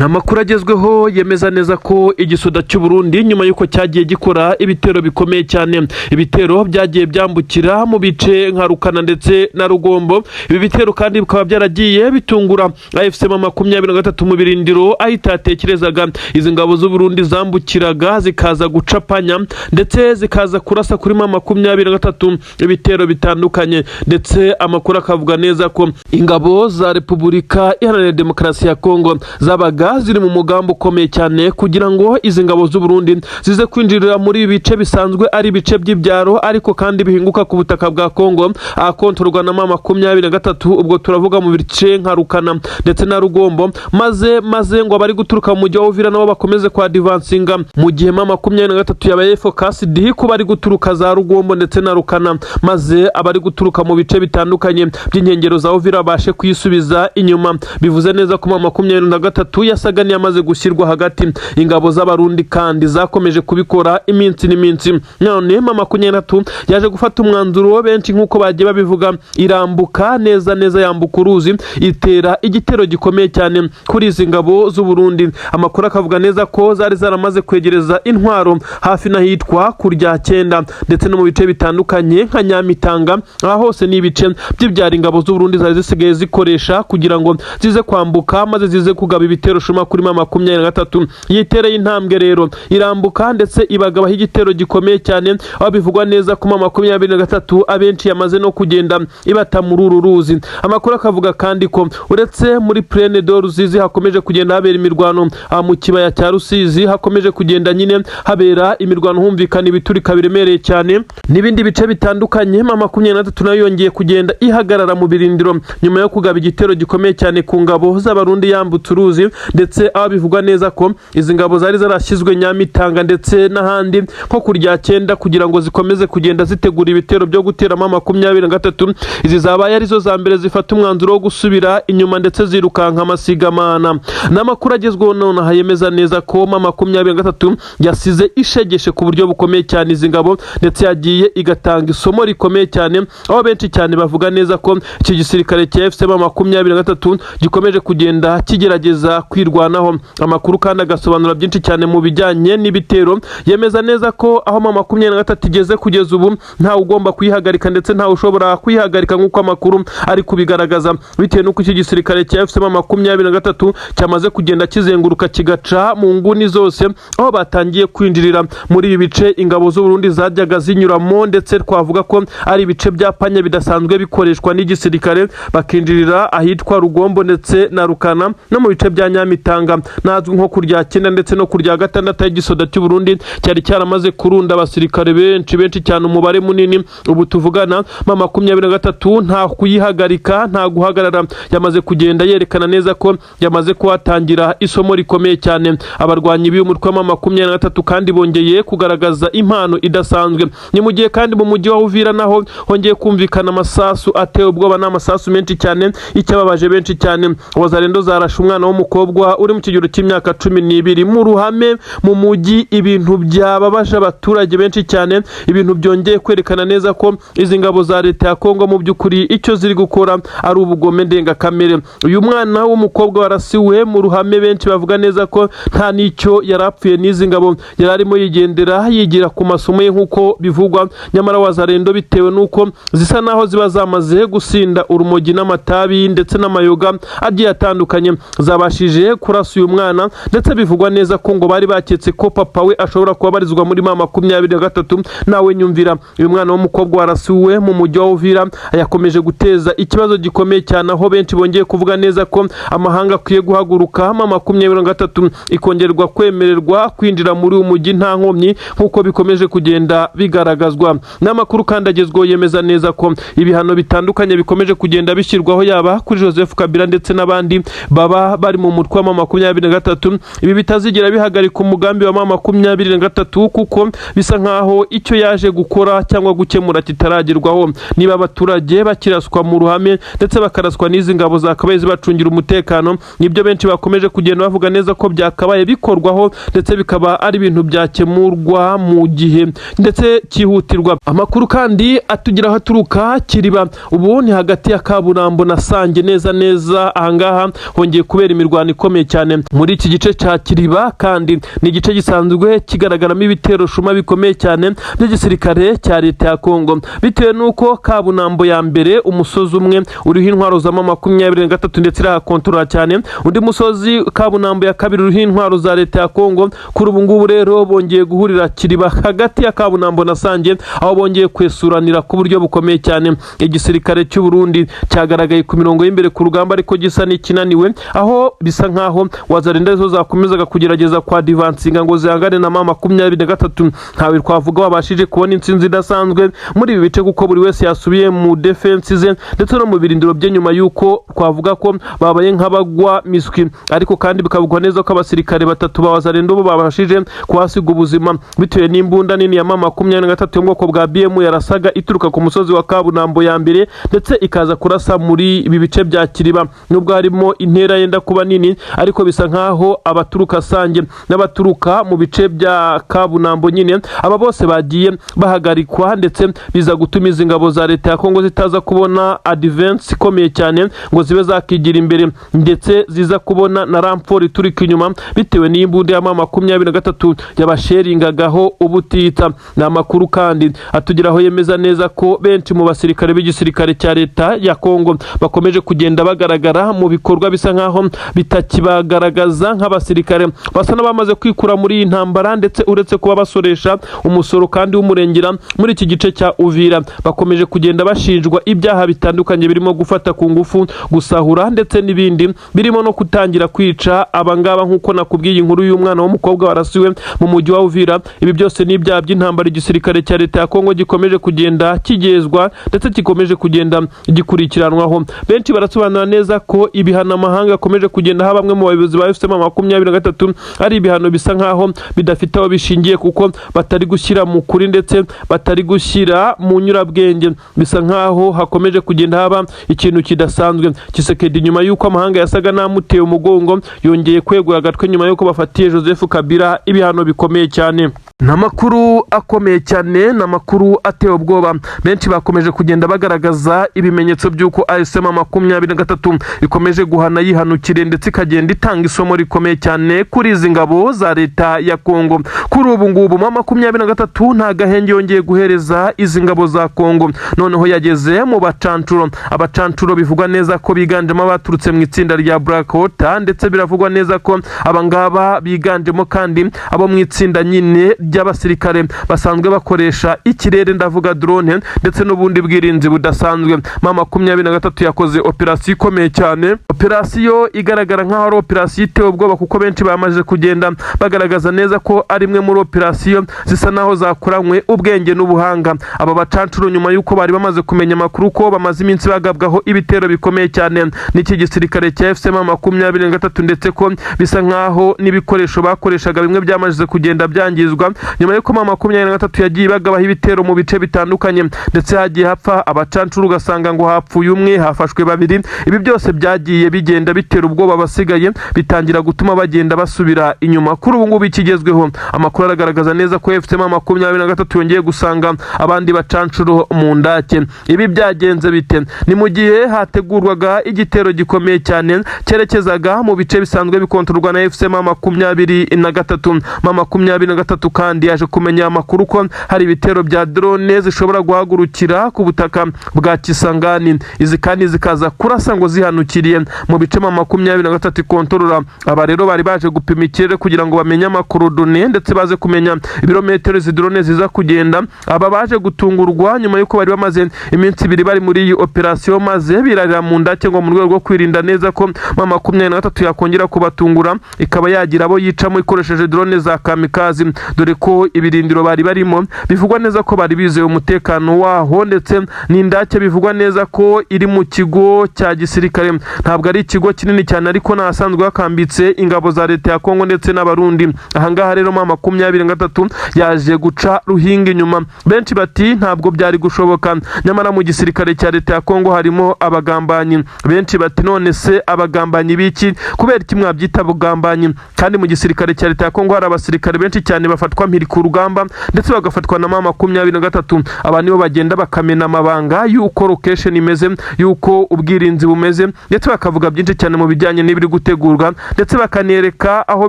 Namakuru agezweho yemeza neza ko igisoda cy'u Burundi nyuma yuko cyagiye gikora ibitero bikomeye cyane. Ibitero byagiye byambukira mu bice nka Rukana ndetse na Rugombo. Ibi bitero kandi bikaba byaragiye bitungura AFC 23 mu birindiro ahitatekerezaga. Izi ngabo z'u Burundi zambukiraga zikaza gucapanya ndetse zikaza kurasa kuri 23 ibitero bitandukanye, ndetse amakuru akavuga neza ko ingabo za Repubulika Iharanira Demokarasi ya Kongo zabaga ziri mu mugambo ukomeye cyane kugira ngo izi ngabo z'u Burundi zize kwinjirira muri bice bisanzwe ari ibice by'ibyaro ariko kandi bihinguka ku butaka bwa Kongo akontorwa na 23. Ubwo turavuga mu bice nka Rukana ndetse na Rugombo, maze ngo abari guturuka mu mujyi wa Uvira nabo bakomeze kwa advancinga, mu gihe 23 yabaye focused ku bari guturuka za Rugombo ndetse na Rukana, maze abari guturuka mu bice bitandukanye by'inkengero za Uvira bashe kwisubiza inyuma. Bivuze neza ko 23 yasaga niyamaze gushyirwa hagati. Ingabo z'abarundi kandi zakomeje kubikora iminsi n'iminsi. None 23 yaje gufata umwanzuro benshi nkuko bagiye babivuga, irambuka neza yambuka uruzi, itera igitero gikomeye cyane kuri izi ngabo z'u Burundi. Amakuru akavuga neza ko zari zaramaze kwegereza intwaro hafi n'ahitwa kurya cyenda ndetse no mu bice bitandukanye nka Nyamitanga. Aha hose ni ibice by'ibyara ingabo z'u Burundi zari zisigaye zikoresha kugira ngo zize kwambuka maze zize kugaba ibitero shuma kuri 23. Yitereye intambwe rero irambuka ndetse ibagabaho igitero gikomeye cyane, aho bivugwa neza ko 23 abenshi yamaze no kugenda ibata muri uru ruzi. Amakuru akavuga kandi ko uretse muri Plaine de Rusizi hakomeje kugenda habera imirwano, mu kibaya cya Rusizi hakomeje kugenda nyine habera imirwano humvikana ibiturika biremereye cyane n'ibindi bice bitandukanye. 23 nayo yongeye kugenda ihagarara mu birindiro nyuma yo kugaba igitero gikomeye cyane ku ngabo z'abarundi yambutse uruzi, ndetse aho bivugwa neza ko izi ngabo zari zarashyizwe Nyamitanga ndetse n'ahandi nko kurya cyenda kugira ngo zikomeze kugenda zitegura ibitero byo gutera 23. Izi zabaye arizo za mbere zifata umwanzuro wo gusubira inyuma ndetse zirukanka amasigamana. N'amakuru agezweho none hayemeza neza ko 23 yasize ishegeshe ku buryo bukomeye cyane izi ngabo, ndetse yagiye igatanga isomo rikomeye cyane, aho benshi cyane bavuga neza ko iki gisirikare cya FC 23 gikomeje kugenda kigerageza kwirwanaho. Amakuru kandi agasobanura byinshi cyane mu bijyanye n'ibitero, yemeza neza ko aho 23 igeze kugeza ubu nta ugomba kuyihagarika ndetse nta ushobora kuyihagarika nk'uko amakuru ari kubigaragaza, bitewe n'uko iki gisirikare cya FC 23 cyamaze kugenda kizenguruka kigaca mu nguni zose, aho batangiye kwinjirira muri ibi bice ingabo z'u Burundi zajyaga zinyuramo, ndetse twavuga ko ari ibice byapanye bidasanzwe bikoreshwa n'igisirikare, bakinjirira ahitwa Rugombo ndetse na Rukana no mu bice bya Nyamitanga nazwi nko kurya cyenda ndetse no kurya gatandatu. Igisoda cy'u Burundi cyari cyaramaze kurunda abasirikare benshi cyane, umubare munini. Ubu tuvugana 23 nta kuyihagarika nta guhagarara, yamaze kugenda yerekana neza ko yamaze kuhatangira isomo rikomeye cyane. Abarwanyi b'umutwe wa 23 kandi bongeye kugaragaza impano idasanzwe. Ni mu gihe kandi mu mujyi wa Uvira naho hongeye kumvikana amasasu ateye ubwoba n'amasasu menshi cyane, icyababaje benshi cyane. Wazarendo zarashe umwana w'umukobwa uri mu kigero cy'imyaka 12 mu ruhame mu mujyi. Ibintu byababaje abaturage benshi cyane, ibintu byongeye kwerekana neza ko izi ngabo za leta ya Kongo mu by'ukuri icyo ziri gukora ari ubugome ndengakamere. Uyu mwana w'umukobwa warasiwe mu ruhame, benshi bavuga neza ko nta nicyo yarapfuye n'izi ngabo, yararimo yigira ku masomo ye nk'uko bivugwa. Nyamara Wazarendo bitewe n'uko zisa naho ziba zamaze gusinda urumogi n'amatabi ndetse n'amayoga agiye atandukanye, zabashije kurasa uyu mwana, ndetse bivugwa neza ko ngo bari baketse ko papa we ashobora kuba barizwa muri 23. Nawe nyumvira, uyu mwana w'umukobwa warasiwe mu mujyi wa Uvira yakomeje guteza ikibazo gikomeye cyane, aho benshi bongeye kuvuga neza ko amahanga akwiye guhaguruka 23 ikongerwa kwemererwa kwinjira muri uyu mujyi nta nkomyi nk'uko bikomeje kugenda bigaragazwa. N'amakuru kandi agezweho yemeza neza ko ibihano bitandukanye bikomeje kugenda bishyirwaho, yaba kuri Joseph Kabila ndetse n'abandi baba bari mu mutwe wa 23. Ibi bitazigira bihagarika umugambi wa 23 kuko bisa nkaho icyo yaje gukora cyangwa gukemura kitaragerwaho. Niba abaturage bakiraswa mu ruhame ndetse bakaraswa n'izi ngabo zakabaye zibacungira umutekano, nibyo benshi bakomeje kugenda bavuga neza ko byakabaye bikorwaho ndetse bikaba ari ibintu byakemurwa mu gihe ndetse cyihutirwa. Amakuru kandi atugiraho aturuka Kiriba, ubu ni hagati ya Kaburambo na Sange neza ahangaha hongeye kubera imirwano ikomeye ikomeye cyane muri iki gice cya Kiriba, kandi ni igice gisanzwe kigaragaramo ibitero shuma bikomeye cyane by'igisirikare cya leta ya Kongo, bitewe nuko Kabunambo ya mbere umusozi umwe uriho intwaro za M23 ndetse irahakontorora cyane, undi musozi Kabunambo ya kabiri uriho intwaro za leta ya Kongo. Kuri ubu ngubu rero bongeye guhurira Kiriba hagati ya Kabunambo na Sange, aho bongeye kwesuranira ku buryo bukomeye cyane. Igisirikare cy'u Burundi cyagaragaye ku mirongo y'imbere ku rugamba, ariko gisa n'ikinaniwe, aho bisa nkaho Wazalendo zo zakomezaga kugerageza kwa divansinga ngo zihangane na M23. Ntawe twavuga wabashije kubona intsinzi idasanzwe muri ibi bice, kuko buri wese yasubiye mu defense ze ndetse no mu birindiro bye, nyuma yuko twavuga ko babaye nk'abagwa miswi. Ariko kandi bikavugwa neza ko abasirikare batatu ba Wazalendo bo babashije kuhasiga ubuzima bitewe n'imbunda nini ya M23 yo mu bwoko bwa BM yarasaga ituruka ku musozi wa Kabunambo ya mbere, ndetse ikaza kurasa muri ibi bice bya Kiriba. Nubwo harimo intera yenda kuba nini, ariko bisa nkaho abaturuka Sange n'abaturuka mu bice bya Kabunambo nyine, aba bose bagiye bahagarikwa, ndetse biza gutuma izi ngabo za leta ya Kongo zitaza kubona advance ikomeye cyane ngo zibe zakigira imbere, ndetse ziza kubona na ramport iturika inyuma, bitewe n'imbunda ya M23 yabasheringagaho ubutita. Ni amakuru kandi atugeraho yemeza neza ko benshi mu basirikare b'igisirikare cya leta ya Kongo bakomeje kugenda bagaragara mu bikorwa bisa nkaho bitakibagaragaza nk'abasirikare, basa n'abamaze kwikura muri iyi ntambara, ndetse uretse kuba basoresha umusoro kandi w'umurengera muri iki gice cya Uvira, bakomeje kugenda bashinjwa ibyaha bitandukanye birimo gufata ku ngufu, gusahura, ndetse n'ibindi birimo no kutangira kwica abangaba, nk'uko nakubwiye inkuru y'umwana w'umukobwa warasiwe mu mujyi wa Uvira. Ibi byose ni ibyaha by'intambara igisirikare cya leta ya Kongo gikomeje kugenda kigezwa, ndetse gikomeje kugenda gikurikiranwaho. Benshi barasobanura neza ko ibihano amahanga akomeje kugenda ha bamwe mu bayobozi ba M23 ari ibihano bisa nkaho bidafite aho bishingiye, kuko batari gushyira mu kuri ndetse batari gushyira mu nyurabwenge. Bisa nkaho hakomeje kugenda haba ikintu kidasanzwe. Tshisekedi nyuma yuko amahanga yasaga namuteye umugongo, yongeye kwegura agatwe nyuma yuko bafatiye Joseph Kabila ibihano bikomeye cyane. Namakuru akomeye cyane, namakuru ateye ubwoba. Benshi bakomeje kugenda bagaragaza ibimenyetso by'uko AFC M23 ikomeje guhana yihanukire, ndetse ikagenda itanga isomo rikomeye cyane kuri izi ngabo za leta ya Kongo. Kuri ubu ngubu M23 nta gahenge yongeye guhereza izi ngabo za Kongo, noneho yageze mu bacancuro. Abacancuro bivugwa neza ko biganjemo abaturutse mu itsinda rya Black Water, ndetse biravugwa neza ko abangaba biganjemo kandi abo mu itsinda nyine ry'abasirikare basanzwe bakoresha ikirere, ndavuga drone, ndetse n'ubundi bwirinzi budasanzwe. M23 yakoze operasiyo ikomeye cyane, operasiyo igaragara nk'aho ari operasiyo iteye ubwoba, kuko benshi bamaze kugenda bagaragaza neza ko ari imwe muri operasiyo zisa naho zakoranywe ubwenge n'ubuhanga. Aba bacancuro nyuma yuko bari bamaze kumenya amakuru ko bamaze iminsi bagabwaho ibitero bikomeye cyane n'iki gisirikare cya FC M23, ndetse ko bisa nkaho n'ibikoresho bakoreshaga bimwe byamaze kugenda byangizwa, nyuma yuko M23 yagiye bagabaho ibitero mu bice bitandukanye, ndetse hagiye hapfa abacancuro, ugasanga ngo hapfuye umwe, hafashwe babiri. Ibi byose byagiye bigenda bitera ubwoba abasigaye, bitangira gutuma bagenda basubira inyuma. Kuri ubu ngubu ikigezweho, amakuru aragaragaza neza ko FC M23 yongeye gusanga abandi bacancuro mu ndake. Ibi byagenze bite? Ni mu gihe hategurwaga igitero gikomeye cyane cyerekezaga mu bice bisanzwe bikontororwa na FC M23 kandi yaje kumenya amakuru ko hari ibitero bya drone zishobora guhagurukira ku butaka bwa Kisangani. Izi kandi zikaza kurasa ngo zihanukiriye mu bice M23 kontorora. Aba rero bari baje gupima ikirere kugira ngo bamenye amakuru drone, ndetse baze kumenya ibirometero izi drone ziza kugenda. Aba baje gutungurwa nyuma yuko bari bamaze iminsi ibiri bari muri iyi operasiyo, maze birarira mu ndake ngo mu rwego rwo kwirinda neza ko M23 yakongera kubatungura, ikaba yagira abo yicamo ikoresheje drone za kamikazi, dore ko ibirindiro bari barimo bivugwa neza ko bari bizeye umutekano waho, ndetse n'indake bivugwa neza ko iri mu kigo cya gisirikare. Ntabwo ari ikigo kinini cyane, ariko nahasanzwe hakambitse ingabo za leta ya Kongo ndetse n'abarundi. Ahangaha rero M23 yaje guca ruhinga inyuma. Benshi bati ntabwo byari gushoboka, nyamara mu gisirikare cya leta ya Kongo harimo abagambanyi. Benshi bati none se abagambanyi biki? Kubera iki mwabyita abagambanyi? Kandi mu gisirikare cya leta ya Kongo hari abasirikare benshi cyane bafatwa bagafatwa mpiri ku rugamba ndetse bagafatwa na M23. Aba nibo bagenda bakamena amabanga yuko location imeze, yuko ubwirinzi bumeze, ndetse bakavuga byinshi cyane mu bijyanye n'ibiri gutegurwa, ndetse bakanereka aho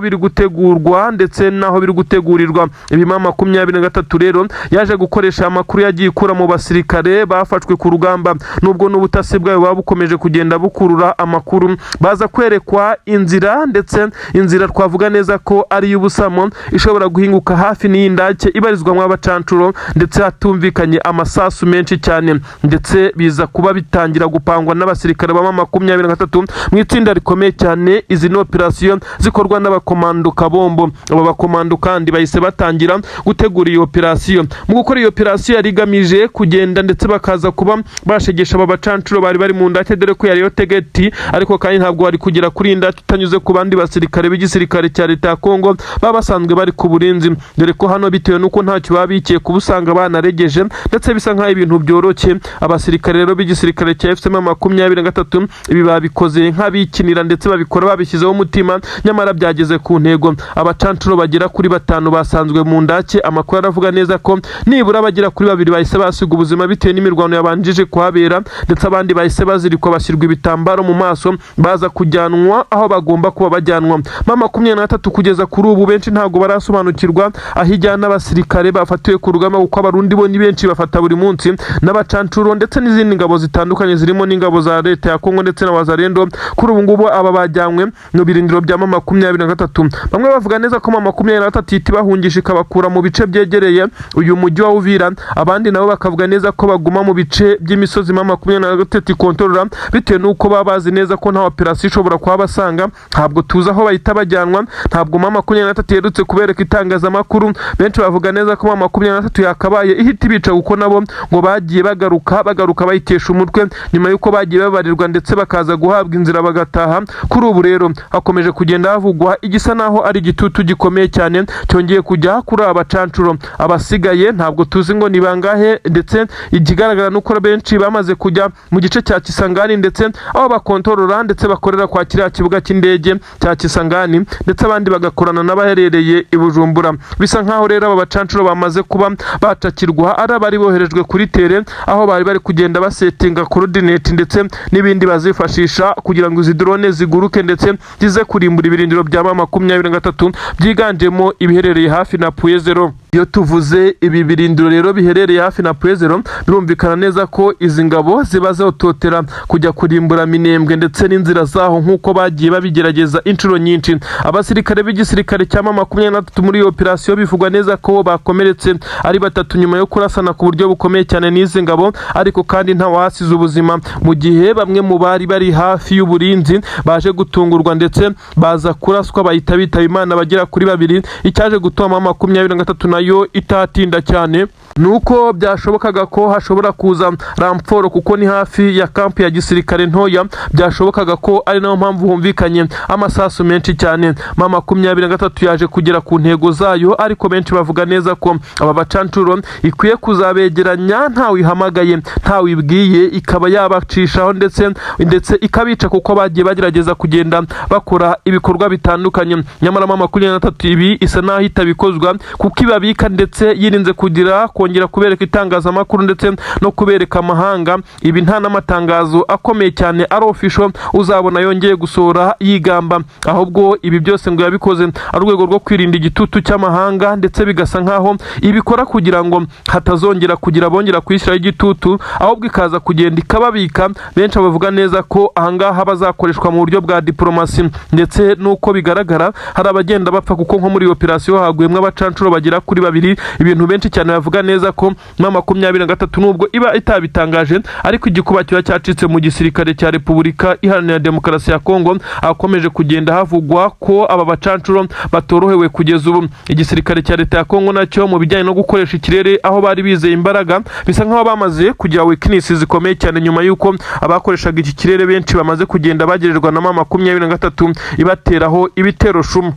biri gutegurwa ndetse naho biri gutegurirwa. Ibi M23 rero yaje gukoresha amakuru yagiye ikura mu basirikare bafashwe ku rugamba, nubwo n'ubutasi bwayo babukomeje kugenda bukurura amakuru, baza kwerekwa inzira, ndetse inzira twavuga neza ko ari y'ubusamo ishobora guhinguka hafi n'indake ibarizwamo abacancuro, ndetse hatumvikanye amasasu menshi cyane, ndetse biza kuba bitangira gupangwa n'abasirikare ba M23 mu itsinda rikomeye cyane. Izi no operation zikorwa n'abakomando kabombo. Aba bakomando kandi bahise batangira gutegura iyo operation. Mu gukora iyo operation yari igamije kugenda ndetse bakaza kuba bashegesha aba bacancuro bari mu ndake, dore ko yari yo tegeti, ariko kandi ntabwo wari kugera kuri indake utanyuze ku bandi basirikare b'igisirikare cya leta ya Kongo baba basanzwe bari ku burinzi, dore ko hano bitewe nuko ntacyo babikiye kubusanga banaregeje, ndetse bisa nkaho ibintu byoroshye. Abasirikare rero b'igisirikare cya FCM 23 ibi babikoze nk'abikinira, ndetse babikora babishyizeho umutima, nyamara byageze ku ntego. Abacancuro bagera kuri 5 basanzwe mu ndake. Amakuru aravuga neza ko nibura bagera kuri 2 bahise basiga ubuzima bitewe n'imirwano yabanjije kuhabera, ndetse abandi bahise bazirikwa bashyirwa ibitambaro mu maso, baza kujyanwa aho bagomba kuba bajyanwa. M23 kugeza kuri ubu benshi ntago barasobanukirwa aho ijyana abasirikare bafatiwe ku rugamba, kuko abarundi bo ni benshi bafata buri munsi, n'abacancuro ndetse n'izindi ngabo zitandukanye zirimo n'ingabo za leta ya Kongo ndetse na wazarendo. Kuri ubu ngubu aba bajyanywe mu birindiro bya M23. Bamwe bavuga neza ko M23 iti bahungisha ikabakura mu bice byegereye uyu mujyi wa Uvira, abandi nabo bakavuga neza ko baguma mu bice by'imisozi M23 kontrola, bitewe nuko baba bazi neza ko nta operation ishobora kuhabasanga. Ntabwo tuzi aho bahita bajyanwa, ntabwo M23 yerutse kubereka itangazamakuru. Benshi bavuga neza ko M23 yakabaye ihita ibica, kuko nabo ngo bagiye bagaruka bayitesha umutwe nyuma yuko bagiye babarirwa ndetse bakaza guhabwa inzira bagataha. Kuri ubu rero hakomeje kugenda havugwa igisa naho ari igitutu gikomeye cyane cyongeye kujya kuri abacancuro. Abasigaye ntabwo tuzi ngo ni bangahe, ndetse ikigaragara nuko benshi bamaze kujya mu gice cya Kisangani, ndetse aho bakontorora ndetse bakorera kwa kiriya kibuga cy'indege cya Kisangani, ndetse abandi bagakorana n'abaherereye i Bujumbura. Bisa nkaho rero aba bacancuro bamaze kuba bacakirwa, ari abari boherejwe kuri tere, aho bari kugenda basetinga coordinate ndetse n'ibindi bazifashisha kugira ngo izi drone ziguruke ndetse zize kurimbura ibirindiro bya M23 byiganjemo ibiherereye hafi na Puezero. Iyo tuvuze ibi birindiro rero biherereye hafi na Puezero, birumvikana neza ko izi ngabo ziba zototera kujya kurimbura Minembwe ndetse n'inzira zaho, nkuko bagiye babigerageza inshuro nyinshi. Abasirikare b'igisirikare cya M23 muri iyo operation bivugwa neza ko bakomeretse ari 3 nyuma yo kurasana ku buryo bukomeye cyane n'izi ngabo, ariko kandi nta wasize ubuzima, mu gihe bamwe mu bari hafi y'uburinzi baje gutungurwa ndetse baza kuraswa bahita bitaba Imana bagera kuri 2. Icyaje gutuma M23 nayo itatinda cyane nuko byashobokaga ko hashobora kuza ramforo, kuko ni hafi ya kampu ya gisirikare ntoya. Byashobokaga ko ari nayo mpamvu humvikanye amasasu menshi cyane. M23 yaje kugera ku ntego zayo, ariko benshi bavuga neza ko aba bacancuro ikwiye kuzabegeranya ntawe ihamagaye, ntawe ibwiye, ikaba yabacishaho ndetse ikabica, kuko bagiye bagerageza kugenda bakora ibikorwa bitandukanye. Nyamara M23 ibi isa naho itabikozwa, kuko ibabika ndetse yirinze kugira kongera kubereka itangazamakuru ndetse no kubereka amahanga. Ibi nta n'amatangazo akomeye cyane ari official uzabona yongeye gusohora yigamba, ahubwo ibi byose ngo yabikoze ari urwego rwo kwirinda igitutu cy'amahanga, ndetse bigasa nkaho ibikora kugira ngo hatazongera kugira bongera kwishyira igitutu, ahubwo ikaza kugenda ikababika. Benshi bavuga neza ko ahangaha bazakoreshwa mu buryo bwa diplomasi, ndetse nuko bigaragara hari abagenda bapfa, kuko nko muri operation haguyemwe abacancuro bagera kuri 2. Ibintu benshi cyane bavuga neza ko M23 nubwo iba itabitangaje, ariko igikuba cyo cyacitse mu gisirikare cya Repubulika Iharanira Demokarasi ya Kongo. Akomeje kugenda havugwa ko aba bacancuro batorohewe kugeza ubu. Igisirikare cya leta ya Kongo nacyo mu bijyanye no gukoresha ikirere, aho bari bizeye imbaraga, bisa nkaho bamaze kugira weakness zikomeye cyane, nyuma yuko abakoreshaga iki kirere benshi bamaze kugenda bagererwa na M23 ibateraho ibitero shumu.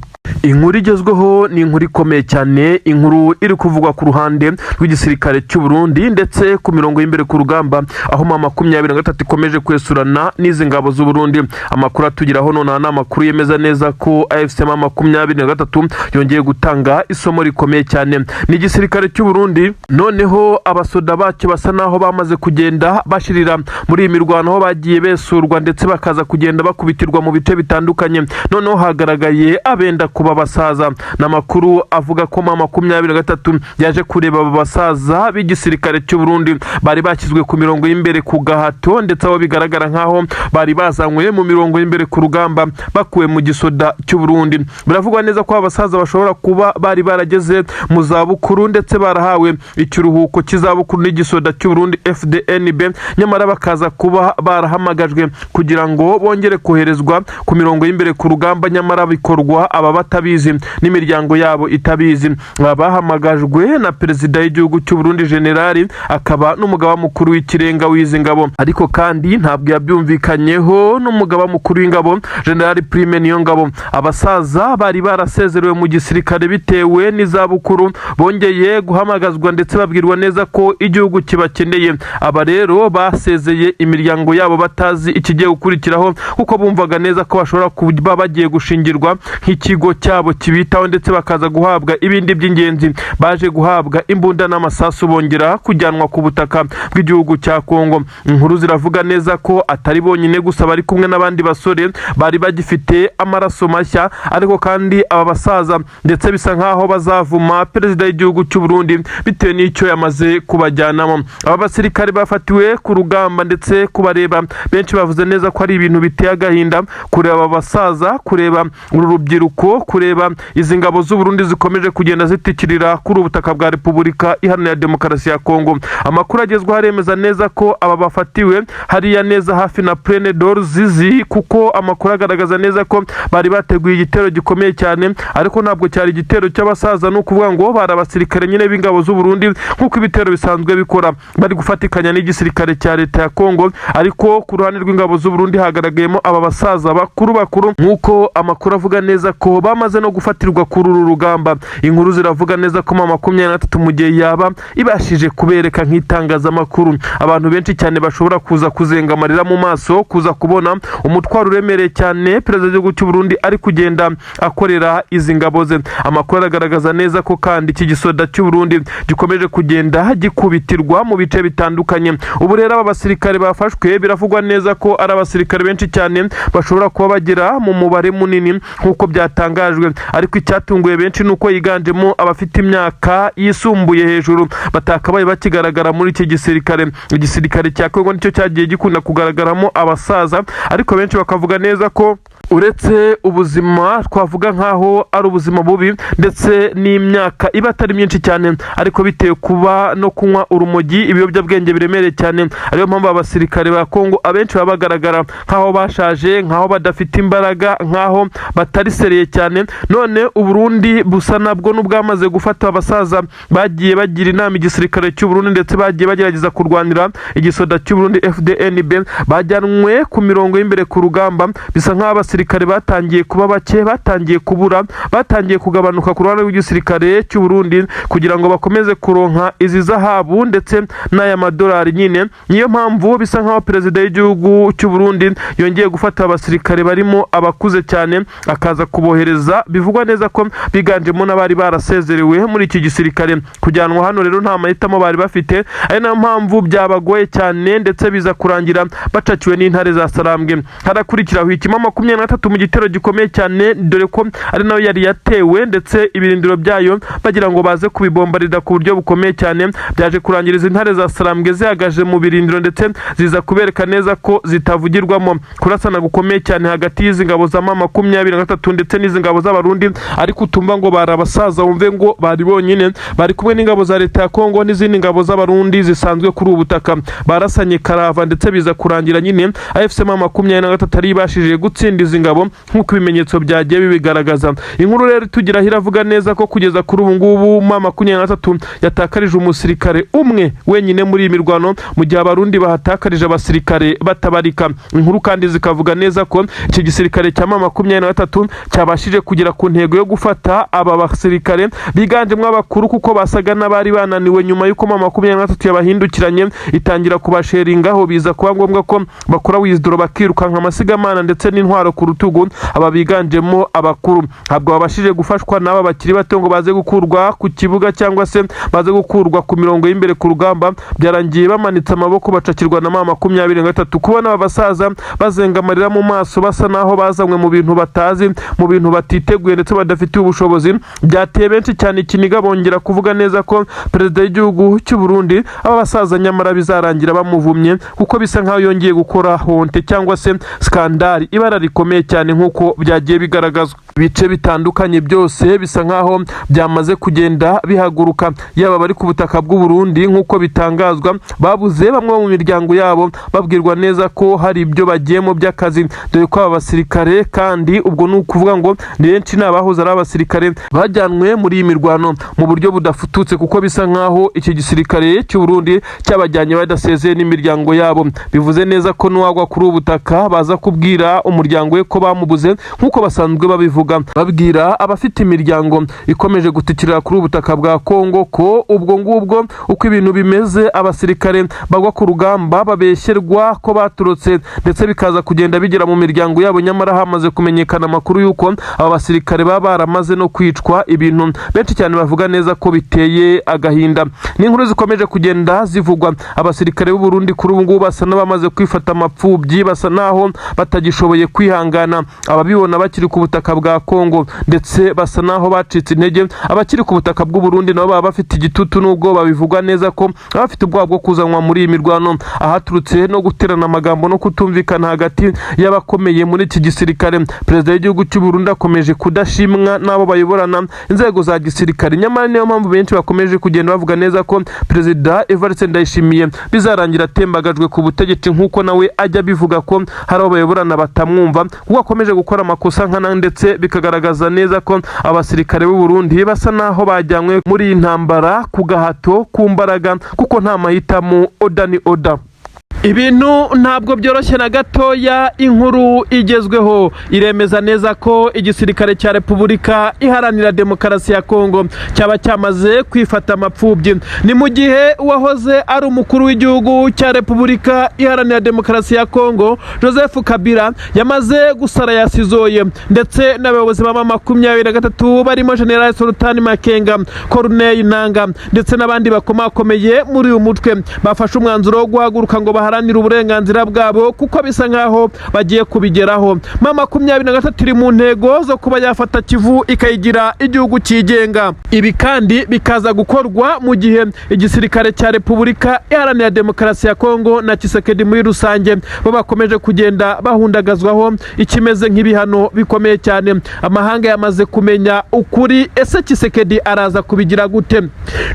Inkuru igezweho ni inkuru ikomeye cyane, inkuru iri kuvugwa ku ruhande rw'igisirikare cy'u Burundi ndetse ku mirongo y'imbere ku rugamba, aho 23 ikomeje kwesurana n'izi ngabo z'u Burundi. Amakuru atugiraho none ni amakuru yemeza neza ko AFC 23 yongeye gutanga isomo rikomeye cyane. Ni igisirikare cy'u Burundi noneho abasoda bacyo basa naho bamaze kugenda bashirira muri iyi mirwano, aho bagiye besurwa ndetse bakaza kugenda bakubitirwa mu bice bitandukanye. Noneho hagaragaye abenda kuba basaza. Namakuru avuga ko 23 yaje kureba aba basaza b'igisirikare cy'u Burundi bari bakizwe ku mirongo y'imbere ku gahato, ndetse abo bigaragara nkaho bari bazanywe mu mirongo y'imbere ku rugamba bakuwe mu gisoda cy'u Burundi. Biravugwa neza ko abasaza bashobora kuba bari barageze mu zabukuru ndetse barahawe ikiruhuko cy'izabukuru n'igisoda cy'u Burundi FDNB, nyamara bakaza kuba barahamagajwe kugira ngo bongere koherezwa ku mirongo y'imbere ku rugamba, nyamara bikorwa aba batabizi n'imiryango yabo itabizi. Bahamagajwe na perezida w'igihugu cy'u Burundi generali, akaba n'umugaba mukuru w'ikirenga w'izi ngabo, ariko kandi ntabwo yabyumvikanyeho n'umugaba mukuru w'ingabo generali Prime Niyongabo. Abasaza bari barasezerewe mu gisirikare bitewe n'izabukuru bongeye guhamagazwa ndetse babwirwa neza ko igihugu kibakeneye. Aba rero basezeye imiryango yabo batazi ikigiye gukurikiraho, kuko bumvaga neza ko bashobora kuba bagiye gushingirwa nk'ikigo cyabo kibitaho ndetse bakaza guhabwa ibindi by'ingenzi. Baje guhabwa imbunda n'amasasu bongera kujyanwa ku butaka bw'igihugu cya Kongo. Inkuru ziravuga neza ko atari bonyine gusa bari kumwe n'abandi basore bari bagifite amaraso mashya, ariko kandi aba basaza ndetse bisa nkaho bazavuma perezida w'igihugu cy'u Burundi bitewe n'icyo yamaze kubajyanamo. Aba basirikare bafatiwe ku rugamba ndetse kubareba benshi bavuze neza ko ari ibintu biteye agahinda kureba aba basaza, kureba uru rubyiruko, kureba izi ngabo z'u Burundi zikomeje kugenda zitikirira kuri ubutaka bwa Repubulika Iharanira Demokarasi ya Kongo. Amakuru agezweho aremeza neza ko aba bafatiwe hariya neza hafi na Plaine d'Orzizi, kuko amakuru agaragaza neza ko bari bateguye igitero gikomeye cyane, ariko ntabwo cyari igitero cy'abasaza, no kuvuga ngo bari abasirikare nyine b'ingabo z'u Burundi nk'uko ibitero bisanzwe bikora, bari gufatikanya n'igisirikare cya leta ya Kongo. Ariko ku ruhande rw'ingabo z'u Burundi hagaragayemo aba basaza bakuru nk'uko amakuru avuga neza ko bamaze no gufatirwa kuri uru rugamba. Inkuru ziravuga neza ko 23 mu gihe yaba ibashije kubereka nk'itangazamakuru, abantu benshi cyane bashobora kuza kuzenga amarira mu maso, kuza kubona umutwaro uremereye cyane perezida w'igihugu cy'u Burundi ari kugenda akorera izi ngabo ze. Amakuru aragaragaza neza ko kandi iki gisoda cy'u Burundi gikomeje kugenda gikubitirwa mu bice bitandukanye. Ubu rero aba basirikare bafashwe biravugwa neza ko ari abasirikare benshi cyane bashobora kuba bagera mu mubare munini nk'uko byatangajwe, ariko icyatunguye benshi nuko yiganjemo abafite imyaka yisumbuye hejuru, batakabaye bakigaragara muri iki gisirikare. Igisirikare cya Kongo nicyo cyagiye gikunda kugaragaramo abasaza, ariko benshi bakavuga neza ko uretse ubuzima twavuga nkaho ari ubuzima bubi ndetse n'imyaka iba atari myinshi cyane, ariko bitewe kuba no kunywa urumogi, ibiyobyabwenge biremereye cyane, ariyo mpamvu abasirikare ba Kongo abenshi baba bagaragara nkaho bashaje, nkaho badafite imbaraga, nkaho batari sereye cyane. None u Burundi busa nabwo n'ubwamaze gufata abasaza bagiye bagira inama igisirikare cy'u Burundi ndetse bagiye bagerageza kurwanira igisoda cy'u Burundi FDNB, bajyanwe ku mirongo y'imbere ku rugamba. Bisa nkaho abasirikare batangiye kuba bake, batangiye kubura, batangiye kugabanuka ku ruhande rw'igisirikare cy'u Burundi kugira ngo bakomeze kuronka izi zahabu ndetse n'aya madolari nyine. Niyo mpamvu bisa nkaho perezida w'igihugu cy'u Burundi yongeye gufata abasirikare barimo abakuze cyane akaza kubohereza. Bivugwa neza ko biganjemo n'abari barasezerewe muri iki gisirikare. Kujyanwa hano rero nta mahitamo bari bafite, ari nayo mpamvu byabagoye cyane ndetse biza kurangira bacakiwe n'intare za Sarambwe. Harakurikiraho ikima 23 mu gitero gikomeye cyane, dore ko ari nayo yari yatewe ndetse ibirindiro byayo bagira ngo baze kubibombarira ku buryo bukomeye cyane. Byaje kurangiriza intare za Sarambwe zihagaje mu birindiro ndetse ziza kubereka neza ko zitavugirwamo. Kurasana gukomeye cyane hagati y'izi ngabo za 23 ndetse n'izi ngabo z'abarundi, ariko utumva ngo bari abasaza wumve ngo bari bonyine, bari kumwe n'ingabo za leta ya Kongo n'izindi ngabo z'abarundi zisanzwe kuri ubu butaka. Barasanye karava ndetse biza kurangira nyine AFC 23 ari bashije gutsinda izi izi ngabo nk'uko ibimenyetso byagiye bibigaragaza. Inkuru rero tugira iravuga neza ko kugeza kuri ubu ngubu M23 yatakarije umusirikare umwe wenyine muri iyi mirwano, mu gihe abarundi bahatakarije abasirikare batabarika. Inkuru kandi zikavuga neza ko iki gisirikare cya M23 cyabashije kugera ku ntego yo gufata aba basirikare biganjemo abakuru, kuko basaga n'abari bananiwe nyuma y'uko M23 yabahindukiranye itangira kubasheringaho, biza kuba ngombwa ko bakora wizidoro bakirukanka amasigamana ndetse n'intwaro ku rutugu. Aba biganjemo abakuru ntabwo babashije gufashwa n'aba bakiri bato ngo baze gukurwa ku kibuga cyangwa se baze gukurwa ku mirongo y'imbere ku rugamba. Byarangiye bamanitse amaboko bacakirwa na M23. Kubona aba basaza bazenga amarira mu maso basa naho bazanywe mu bintu batazi, mu bintu batiteguye ndetse badafitiye ubushobozi, byateye benshi cyane ikiniga bongera kuvuga neza ko perezida w'igihugu cy'u Burundi aba basaza nyamara bizarangira bamuvumye, kuko bisa nkaho yongeye gukora honte cyangwa se skandali, ibara rikomeye cyane nk'uko byagiye bigaragazwa. Ibice bitandukanye byose bisa nkaho byamaze kugenda bihaguruka, yaba bari ku butaka bw'u Burundi nk'uko bitangazwa babuze bamwe mu miryango yabo, babwirwa neza ko hari ibyo bagiyemo by'akazi, dore ko aba basirikare kandi ubwo ni ukuvuga ngo ni benshi n'abahoze ari abasirikare bajyanwe muri iyi mirwano mu buryo budafututse, kuko bisa nkaho iki gisirikare cy'u Burundi cyabajyanye badasezeye n'imiryango yabo. Bivuze neza ko n'uwagwa kuri ubu butaka baza kubwira umuryango we ko bamubuze, nk'uko basanzwe babivuga, babwira abafite imiryango ikomeje gutikirira kuri ubu butaka bwa Kongo ko ubwo ngubwo uko ibintu bimeze abasirikare bagwa ku rugamba babeshyerwa ko baturutse, ndetse bikaza kugenda bigera mu miryango yabo, nyamara hamaze kumenyekana amakuru y'uko aba basirikare baba baramaze no kwicwa, ibintu benshi cyane bavuga neza ko biteye agahinda. N'inkuru zikomeje kugenda zivugwa, abasirikare b'u Burundi kuri ubu ngubu basa n'abamaze kwifata amapfubyi, basa naho batagishoboye kwihangana ababibona bakiri ku butaka bwa Kongo, ndetse basa naho bacitse intege. Abakiri ku butaka bw'u Burundi nabo baba bafite igitutu n'ubwoba, bivugwa neza ko bafite ubwoba bwo kuzanwa muri iyi mirwano, ahaturutse no guterana amagambo no kutumvikana hagati y'abakomeye muri iki gisirikare. Perezida w'igihugu cy'u Burundi akomeje kudashimwa n'abo bayoborana inzego za gisirikare, nyamara niyo mpamvu benshi bakomeje kugenda bavuga neza ko Perezida Evariste Ndayishimiye bizarangira atembagajwe ku butegetsi, nk'uko nawe ajya bivuga ko hari abo bayoborana batamwumva, kuko akomeje gukora amakosa nkana, ndetse bikagaragaza neza ko abasirikare b'u Burundi basa naho bajyanywe muri iyi ntambara ku gahato, ku mbaraga, kuko nta mahitamo, oda ni oda. Ibintu ntabwo byoroshye na gatoya. Inkuru igezweho iremeza neza ko igisirikare cya Repubulika Iharanira Demokarasi ya Kongo cyaba cyamaze kwifata amapfubyi. Ni mu gihe uwahoze ari umukuru w'igihugu cya Repubulika Iharanira Demokarasi ya Kongo Joseph Kabila yamaze gusara yasizoye, ndetse n'abayobozi ba M23 barimo General Sultan Makenga, Corneille Nangaa ndetse n'abandi bakomakomeye muri uyu mutwe bafashe umwanzuro wo guhaguruka ngo baharanira uburenganzira bwabo, kuko bisa nkaho bagiye kubigeraho. M23 iri mu ntego zo kuba yafata Kivu ikayigira igihugu cyigenga. Ibi kandi bikaza gukorwa mu gihe igisirikare cya Repubulika Iharanira Demokarasi ya Kongo na Tshisekedi muri rusange bo bakomeje kugenda bahundagazwaho ikimeze nk'ibihano bikomeye cyane. Amahanga yamaze kumenya ukuri, ese Tshisekedi araza kubigira gute?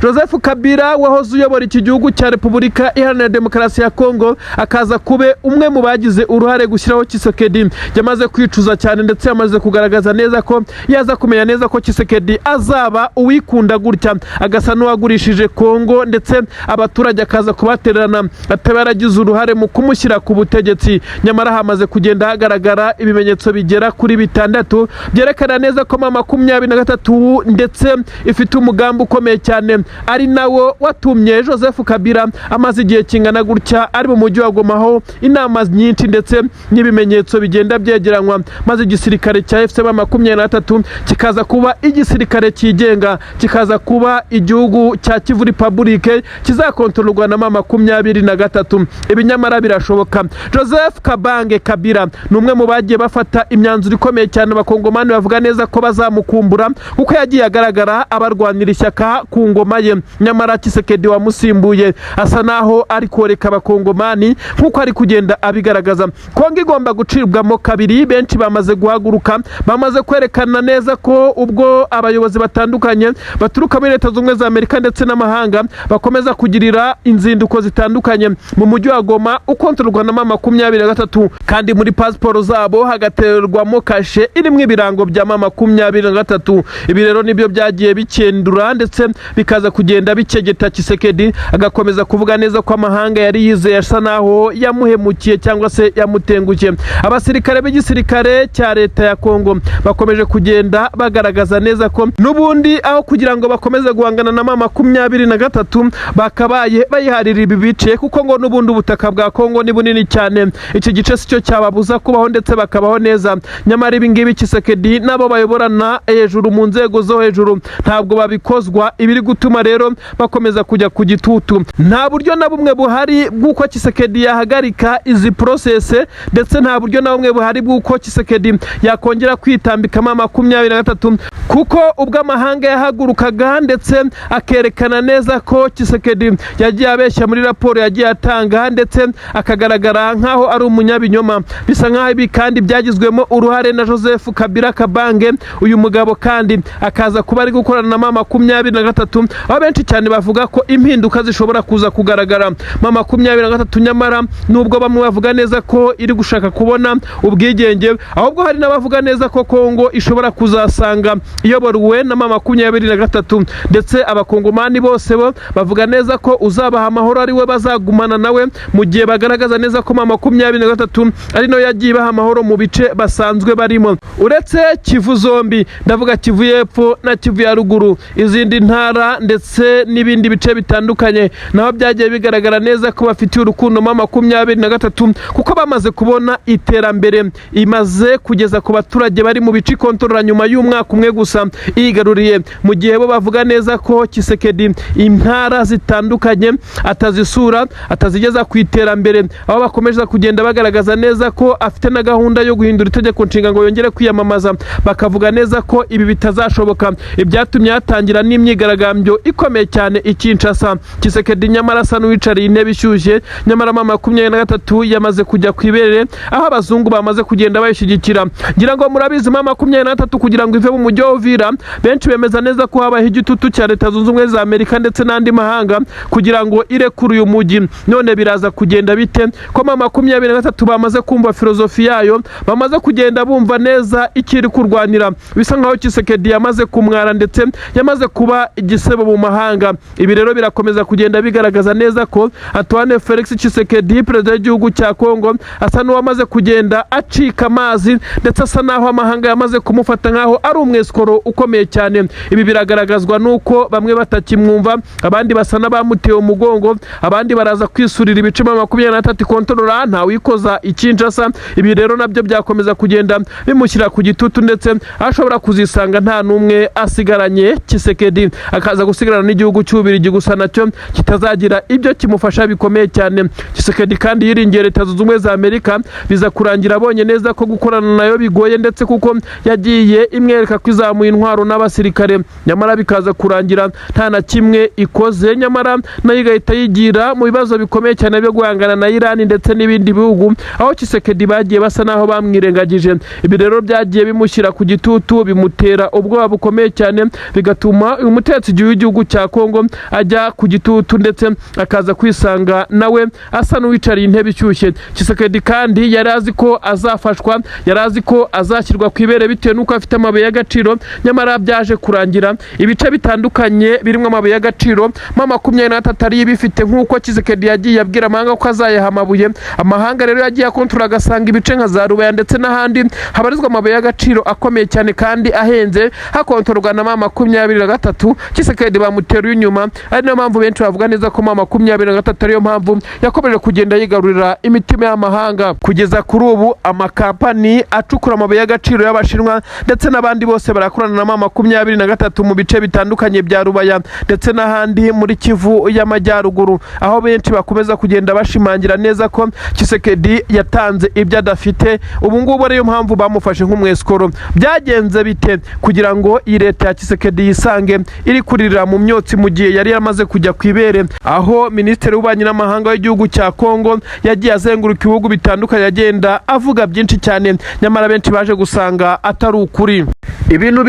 Joseph Kabila wahoze uyobora iki gihugu cya Repubulika Iharanira Demokarasi ya Kongo akaza kube umwe mu bagize uruhare gushyiraho Tshisekedi, yamaze kwicuza cyane, ndetse yamaze kugaragaza neza ko yaza kumenya neza ko Tshisekedi azaba uwikunda gutya, agasa n'uwagurishije Kongo, ndetse abaturage akaza kubatererana atabaragize uruhare mu kumushyira ku butegetsi. Nyamara hamaze kugenda hagaragara ibimenyetso bigera kuri 6 byerekana neza ko M23 ndetse ifite umugambi ukomeye cyane, ari nawo watumye Joseph Kabila amaze igihe kingana gutya ari mu mujyi wa Goma, aho inama nyinshi ndetse n'ibimenyetso bigenda byegeranywa, maze igisirikare cya M23 kikaza kuba igisirikare cyigenga, kikaza kuba igihugu cya Kivu Republique kizakontororwa na M23. Ibinyamara birashoboka. Joseph Kabange Kabila ni umwe mu bagiye bafata imyanzuro ikomeye cyane. Abakongomani bavuga neza ko bazamukumbura, kuko yagiye agaragara abarwanira ishyaka ku ngoma ye. Nyamara Tshisekedi wamusimbuye asa naho ari koreka abakongomani bakongomani nk'uko ari kugenda abigaragaza. Kongo igomba gucibwamo kabiri. Benshi bamaze guhaguruka, bamaze kwerekana neza ko ubwo abayobozi batandukanye baturuka muri Leta Zunze Ubumwe za Amerika ndetse n'amahanga bakomeza kugirira inzinduko zitandukanye mu mujyi wa Goma ukontororwa na M23, kandi muri pasiporo zabo hagaterwamo kashe irimo ibirango bya M23. Ibi rero nibyo byagiye bikendura ndetse bikaza kugenda bikegeta Tshisekedi, agakomeza kuvuga neza ko amahanga yari yizeye asa naho yamuhemukiye cyangwa se yamutengukiye. Abasirikare b'igisirikare cya leta ya Kongo bakomeje kugenda bagaragaza neza ko nubundi aho kugira ngo bakomeze guhangana na M23 bakabaye bayiharira ibi bice, kuko ngo nubundi ubutaka bwa Kongo ni bunini cyane. Iki gice cyo cyababuza kubaho ndetse bakabaho neza. Nyamara ibi ngibi Tshisekedi nabo bayoborana hejuru mu nzego zo hejuru ntabwo babikozwa. Ibiri gutuma rero bakomeza kujya ku gitutu. Nta buryo na bumwe buhari bw'uko Tshisekedi yahagarika izi process, ndetse nta buryo na bumwe buhari bw'uko Tshisekedi yakongera kwitambika M23, kuko ubwo amahanga yahagurukaga ndetse akerekana neza ko Tshisekedi yagiye abeshya muri raporo yagiye atanga ndetse akagaragara nkaho ari umunyabinyoma. Bisa nkaho ibi kandi byagizwemo uruhare na Joseph Kabila Kabange, uyu mugabo kandi akaza kuba ari gukorana na M23, aho benshi cyane bavuga ko impinduka zishobora kuza kugaragara. M23 nyamara nubwo bamwe bavuga neza ko iri gushaka kubona ubwigenge, ahubwo hari n'abavuga neza ko Kongo ishobora kuzasanga iyobowe na M23, ndetse abakongomani bose bo bavuga neza ko uzabaha amahoro ari we bazagumana nawe, mu gihe bagaragaza neza ko M23 ari no yagiye baha amahoro mu bice basanzwe barimo. Uretse Kivu zombi, ndavuga Kivu y'Epfo na Kivu ya Ruguru, izindi ntara ndetse n'ibindi bice bitandukanye naho byagiye bigaragara neza ko bafitiye urukundo M23, kuko bamaze kubona iterambere imaze kugeza ku baturage bari mu bice kontorora nyuma y'umwaka umwe gusa igaruriye, mu gihe bo bavuga neza ko Tshisekedi intara zitandukanye atazisura, atazigeza ku iterambere, aho bakomeza kugenda bagaragaza neza ko afite na gahunda yo guhindura itegeko nshinga ngo yongere kwiyamamaza. Bakavuga neza ko ibi bitazashoboka, ibyatumye hatangira n'imyigaragambyo ikomeye cyane i Kinshasa. Tshisekedi nyamara asa n'uwicariye intebe ishyushye, nyamara M23 yamaze kujya kwibere, aho abazungu bamaze kugenda bayishyigikira. Ngira ngo murabizi M23 kugira ngo ive mu mujyi wa Uvira, benshi bemeza neza ko habaho igitutu cya Leta Zunze Ubumwe za Amerika ndetse n'andi mahanga kugira ngo irekure uyu mujyi. None biraza kugenda bite ko M23 bamaze kumva filozofi yayo, bamaze kugenda bumva neza ikiri kurwanira? Bisa nkaho Tshisekedi yamaze kumwara ndetse yamaze kuba igisebo mu mahanga. Ibi rero birakomeza kugenda bigaragaza neza ko Antoine Felix Tshisekedi, perezida w'igihugu cya Kongo, asa n'uwamaze kugenda acika amazi, ndetse asa naho amahanga yamaze kumufata nkaho ari umwesikoro ukomeye cyane. Ibi biragaragazwa nuko bamwe batakimwumva, abandi basa n'abamuteye umugongo, abandi baraza kwisurira ibice M23 kontorora nta wikoza i Kinshasa. Ibi rero nabyo byakomeza kugenda bimushyira ku gitutu, ndetse ashobora kuzisanga nta numwe asigaranye. Tshisekedi akaza gusigarana n'igihugu cy'Ububirigi gusa nacyo kitazagira ibyo kimufasha bikomeye cyane. Tshisekedi kandi yiringiye Leta Zunze Ubumwe za Amerika, biza kurangira abonye neza ko gukorana nayo bigoye, ndetse kuko yagiye imwereka ko izamuye intwaro n'abasirikare, nyamara bikaza kurangira nta na kimwe ikoze. Nyamara nayo igahita yigira mu bibazo bikomeye cyane byo guhangana na Iran ndetse n'ibindi bihugu, aho Tshisekedi bagiye basa naho bamwirengagije. Ibi rero byagiye bimushyira ku gitutu, bimutera ubwoba bukomeye cyane, bigatuma uyu mutetsi w'igihugu cya Kongo ajya ku gitutu, ndetse akaza kwisanga nawe asa n'uwicariye intebe ishyushye. Tshisekedi kandi yari azi ko azafashwa, yari azi ko azashyirwa ku ibere bitewe n'uko afite amabuye y'agaciro, nyamara byaje kurangira ibice bitandukanye birimo amabuye y'agaciro M23 ari bifite, nk'uko Tshisekedi yagiye abwira amahanga ko azayaha amabuye. Amahanga rero yagiye akontorora agasanga ibice nka za Rubaya ndetse n'ahandi habarizwa amabuye y'agaciro akomeye cyane kandi ahenze, hakontororwa na M23. Tshisekedi bamutera inyuma, ari nayo mpamvu benshi bavuga neza ko M23 ariyo mpamvu yakomeje kugenda yigarurira imitima y'amahanga. Kugeza kuri ubu amakampani acukura amabuye y'agaciro y'Abashinwa ndetse n'abandi bose barakora bazakorana na M23 mu bice bitandukanye bya Rubaya ndetse n'ahandi muri Kivu y'Amajyaruguru, aho benshi bakomeza kugenda bashimangira neza ko Tshisekedi yatanze ibyo adafite. Ubu ngubu ariyo mpamvu bamufashe nk'umweskoro. Byagenze bite kugira ngo iyi leta ya Tshisekedi yisange iri kuririra mu myotsi mu gihe yari yamaze kujya kwibere, aho Minisitiri w'Ububanyi n'Amahanga w'igihugu cya Kongo yagiye azenguruka ibihugu bitandukanye agenda avuga byinshi cyane, nyamara benshi baje gusanga atari ukuri. Ibintu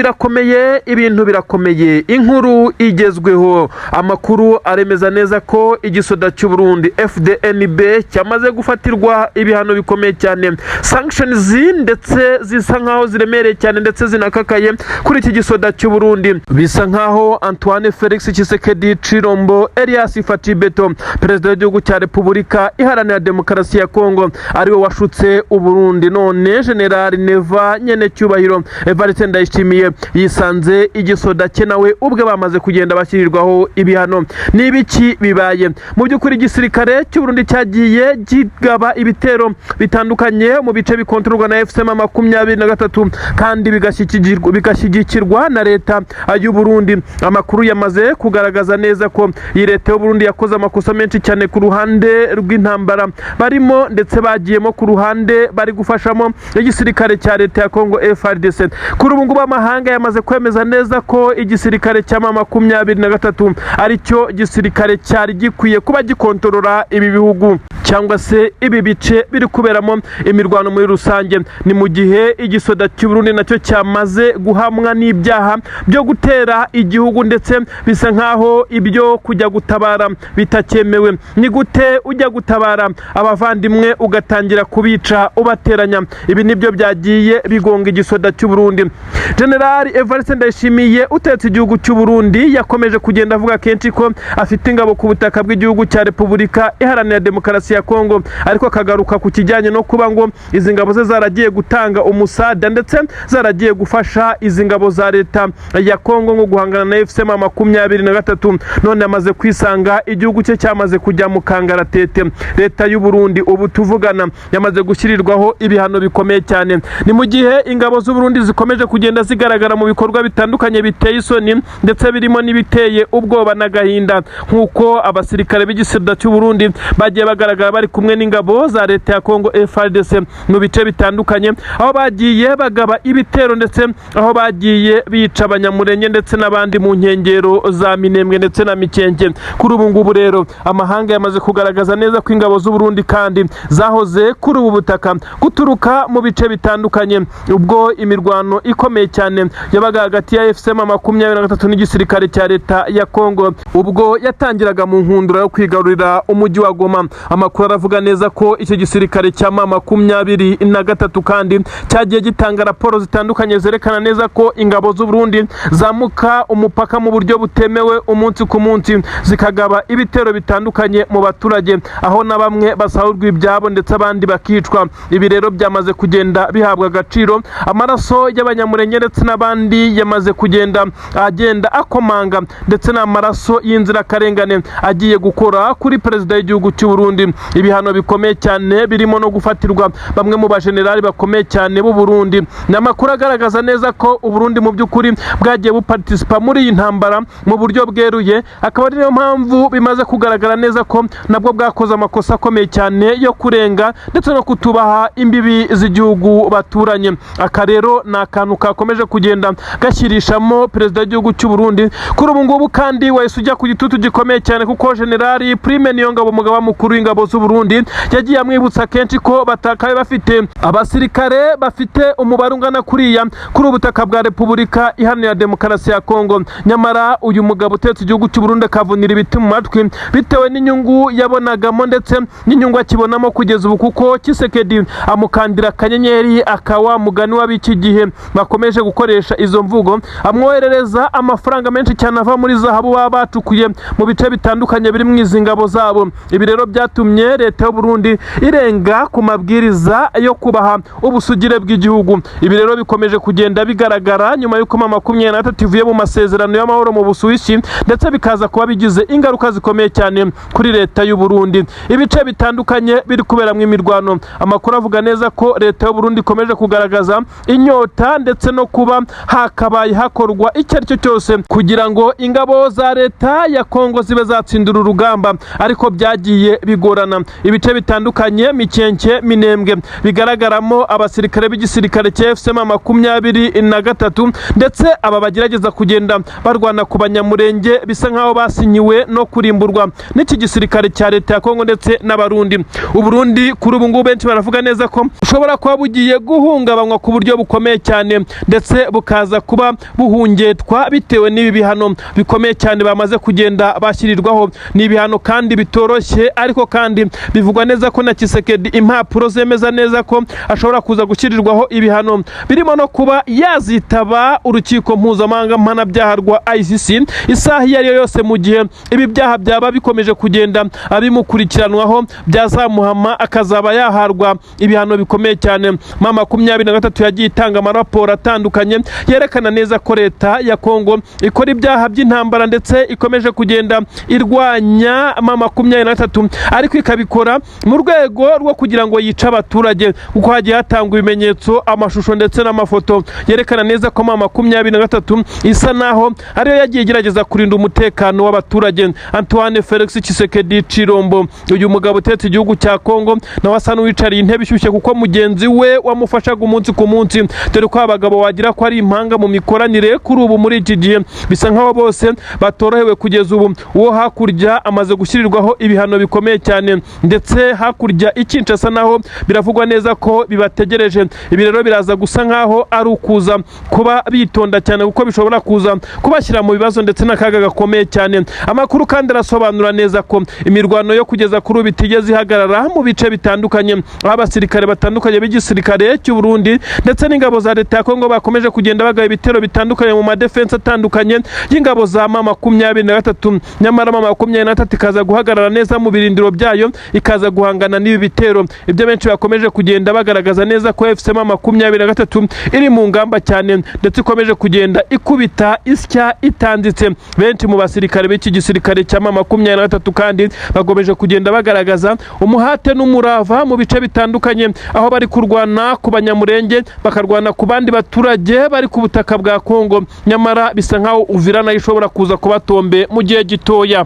birakomeye, inkuru igezweho, amakuru aremeza neza ko igisoda cy'u Burundi FDNB cyamaze gufatirwa ibihano bikomeye cyane, sanctions ndetse zisa nkaho ziremereye cyane ndetse zinakakaye kuri iki gisoda cy'u Burundi. Bisa nkaho Antoine Felix Tshisekedi Chilombo Elias Fatibeto, perezida w'igihugu cya Repubulika Iharanira Demokarasi ya Kongo, ariwe washutse u Burundi. None General Neva nyene cyubahiro Evariste Ndayishimiye yisanze igisoda cye nawe ubwe bamaze kugenda bashyirirwaho ibihano. Nibiki bibaye? Mu by'ukuri igisirikare cy'u Burundi cyagiye gigaba ibitero bitandukanye mu bice bikontororwa na M23 kandi bigashyigikirwa na leta y'u Burundi. Amakuru yamaze kugaragaza neza ko iyi leta y'u Burundi yakoze amakosa menshi cyane ku ruhande rw'intambara barimo, ndetse bagiyemo ku ruhande bari gufashamo igisirikare cya leta ya Kongo FARDC. Kuri ubu ngubu amahanga yamaze kwemeza neza ko igisirikare cya M23 ari cyo gisirikare cyari gikwiye kuba gikontorora ibi bihugu cyangwa se ibi bice biri kuberamo imirwano muri rusange. Ni mu gihe igisoda cy'u Burundi nacyo cyamaze guhamwa n'ibyaha byo gutera igihugu, ndetse bisa nkaho ibyo kujya gutabara bitakyemewe. Ni gute ujya gutabara abavandimwe ugatangira kubica ubateranya? Ibi nibyo byagiye bigonga igisoda cy'u Burundi. General Evariste Ndayishimiye utetse igihugu cy'u Burundi yakomeje kugenda avuga kenshi ko afite ingabo ku butaka bw'igihugu cya Repubulika Iharanira Demokarasi ya Kongo, ariko akagaruka ku kijyanye no kuba ngo izi ngabo ze zaragiye gutanga umusada ndetse zaragiye gufasha izi ngabo za leta ya Kongo ngo guhangana na M23. None amaze kwisanga igihugu cye cyamaze kujya mu kangaratete. Leta y'u Burundi ubu tuvugana yamaze gushyirirwaho ibihano bikomeye cyane. Ni mu gihe ingabo z'u Burundi zikomeje kugenda zigaragara mu bikorwa bitandukanye biteye isoni ndetse birimo n'ibiteye ubwoba n'agahinda, nk'uko abasirikare b'igisoda cy'u Burundi bagiye bagaragara bari kumwe n'ingabo za leta ya Kongo FARDC mu bice bitandukanye, aho bagiye bagaba ibitero ndetse aho bagiye bica abanyamurenge ndetse n'abandi mu nkengero za Minembwe ndetse na Mikenke. Kuri ubu ngubu rero amahanga yamaze kugaragaza neza ko ingabo z'u Burundi kandi zahoze kuri ubu butaka guturuka mu bice bitandukanye, ubwo imirwano ikomeye cyane yabaga hagati ya M23 n'igisirikare cya leta ya Kongo, ubwo yatangiraga mu nkundura yo kwigarurira umujyi wa Goma. Amakuru aravuga neza ko icyo gisirikare cya M23 kandi cyagiye gitanga raporo zitandukanye zerekana neza ko ingabo z'u Burundi zamuka umupaka mu buryo butemewe umunsi ku munsi, zikagaba ibitero bitandukanye mu baturage, aho na bamwe basahurwa ibyabo ndetse abandi bakicwa. Ibi rero byamaze kugenda bihabwa agaciro. Amaraso y'abanyamurenge ndetse n'abandi yamaze kugenda agenda akomanga, ndetse n'amaraso y'inzirakarengane agiye gukora kuri perezida w'igihugu cy'u Burundi. Ibihano bikomeye cyane birimo no gufatirwa bamwe mu bajenerali bakomeye cyane b'u Burundi. N'amakuru agaragaza neza ko u Burundi mu by'ukuri bwagiye buparticipa muri iyi ntambara mu buryo bweruye, akaba ari niyo mpamvu bimaze kugaragara neza ko nabwo bwakoze amakosa akomeye cyane yo kurenga ndetse no kutubaha imbibi z'igihugu baturanye. Aka rero ni akantu kakomeje kugenda gashyirishamo perezida w'igihugu cy'u Burundi. Kuri ubu ngubu kandi wahise ujya ku gitutu gikomeye cyane, kuko Generali Prime Niyongabo, umugaba mukuru w'ingabo z'u Burundi, yagiye amwibutsa kenshi ko batakaye bafite abasirikare bafite umubare ungana kuriya kuri ubutaka bwa Repubulika Iharanira Demokarasi ya Kongo. Nyamara uyu mugabo utetse igihugu cy'u Burundi akavunira ibiti mu matwi bitewe n'inyungu yabonagamo ndetse n'inyungu akibonamo kugeza ubu, kuko Tshisekedi amukandira akanyenyeri akawa mugani w'abiki gihe bakomeje gukoresha izo mvugo, amwoherereza amafaranga menshi cyane ava muri zahabu baba bacukuye mu bice bitandukanye biri mu izi ngabo zabo. Ibi rero byatumye byatumye leta y'u Burundi irenga ku mabwiriza yo kubaha ubusugire bw'igihugu. Ibi rero bikomeje kugenda bigaragara nyuma y'uko 23 ivuye mu masezerano y'amahoro mu Busuwisi, ndetse bikaza kuba bigize ingaruka zikomeye cyane kuri leta y'u Burundi. Ibice bitandukanye biri kuberamwe imirwano. Amakuru avuga neza ko leta y'u Burundi ikomeje kugaragaza inyota ndetse no kuba hakabaye hakorwa icyo ari cyo cyose kugira ngo ingabo za leta ya Kongo zibe zatsindira urugamba, ariko byagiye bigorana. Ibice bitandukanye Mikenke, Minembwe bigaragaramo abasirikare b'igisirikare cya FCM 23, ndetse aba bagerageza kugenda barwana ku banyamurenge bisa nkaho basinyiwe no kurimburwa n'iki gisirikare cya leta ya Kongo ndetse n'abarundi. Uburundi kuri ubu ngubu benshi baravuga neza ko ushobora kuba bugiye guhungabanywa ku buryo bukomeye cyane, ndetse bukaza kuba buhungetwa bitewe n'ibi bihano bikomeye cyane bamaze kugenda bashyirirwaho. Ni ibihano kandi bitoroshye, ariko kandi bivugwa neza ko na Tshisekedi impapuro zemeza neza ko ashobora kuza gushyirirwaho ibihano birimo no kuba yazitaba urukiko mpuzamahanga mpanabyaha rwa ICC isaha iyo ariyo yose, mu gihe ibi byaha byaba bikomeje kugenda abimukurikiranwaho byazamuhama akazaba yaharwa ibihano bikomeye cyane. 23 yagiye itanga amaraporo atandukanye yerekana neza ko leta ya Kongo ikora ibyaha by'intambara ndetse ikomeje kugenda irwanya 23, ariko ikabikora mu rwego rwo kugira ngo yice abaturage, kuko hagiye hatangwa ibimenyetso, amashusho ndetse n'amafoto yerekana neza ko 23 isa naho ariyo yagiye igerageza kurinda umutekano w'abaturage. Antoine Felix Tshisekedi Chilombo, uyu mugabo utetse igihugu cya Kongo, nawe asa n'uwicariye intebe ishyushye kuko mugenzi we wamufashaga umunsi ku munsi, dore ko abagabo wagira ko ari impanga mu mikoranire kuri ubu muri iki gihe bisa nkaho bose batorohewe kugeza ubu. Uwo hakurya amaze gushyirirwaho ibihano bikomeye cyane, ndetse hakurya Kinshasa naho biravugwa neza ko bibategereje. Ibi rero biraza gusa nkaho ari ukuza kuba bitonda cyane, kuko bishobora kuza kubashyira mu bibazo ndetse n'akaga gakomeye cyane. Amakuru kandi arasobanura neza ko imirwano yo kugeza kuri ubu itigeze ihagarara mu bice bitandukanye, aho abasirikare batandukanye b'igisirikare cy'u Burundi ndetse n'ingabo za leta ya Kongo bakomeje kugenda bagaba ibitero bitandukanye mu madefense atandukanye y'ingabo za 23. Nyamara 23 ikaza guhagarara neza mu birindiro byayo, ikaza guhangana n'ibi bitero. Ibyo benshi bakomeje kugenda bagaragaza neza ko FCM 23 iri mu ngamba cyane, ndetse ikomeje kugenda ikubita isya itanditse. Benshi mu basirikare b'iki gisirikare cya 23 kandi bakomeje kugenda bagaragaza umuhate n'umurava mu bice bitandukanye, aho bari kurwana ku banyamurenge, bakarwana ku bandi baturage bari ku butaka bwa Kongo. Nyamara bisa nkaho Uvira nayo ishobora kuza kubatombe mu gihe gitoya.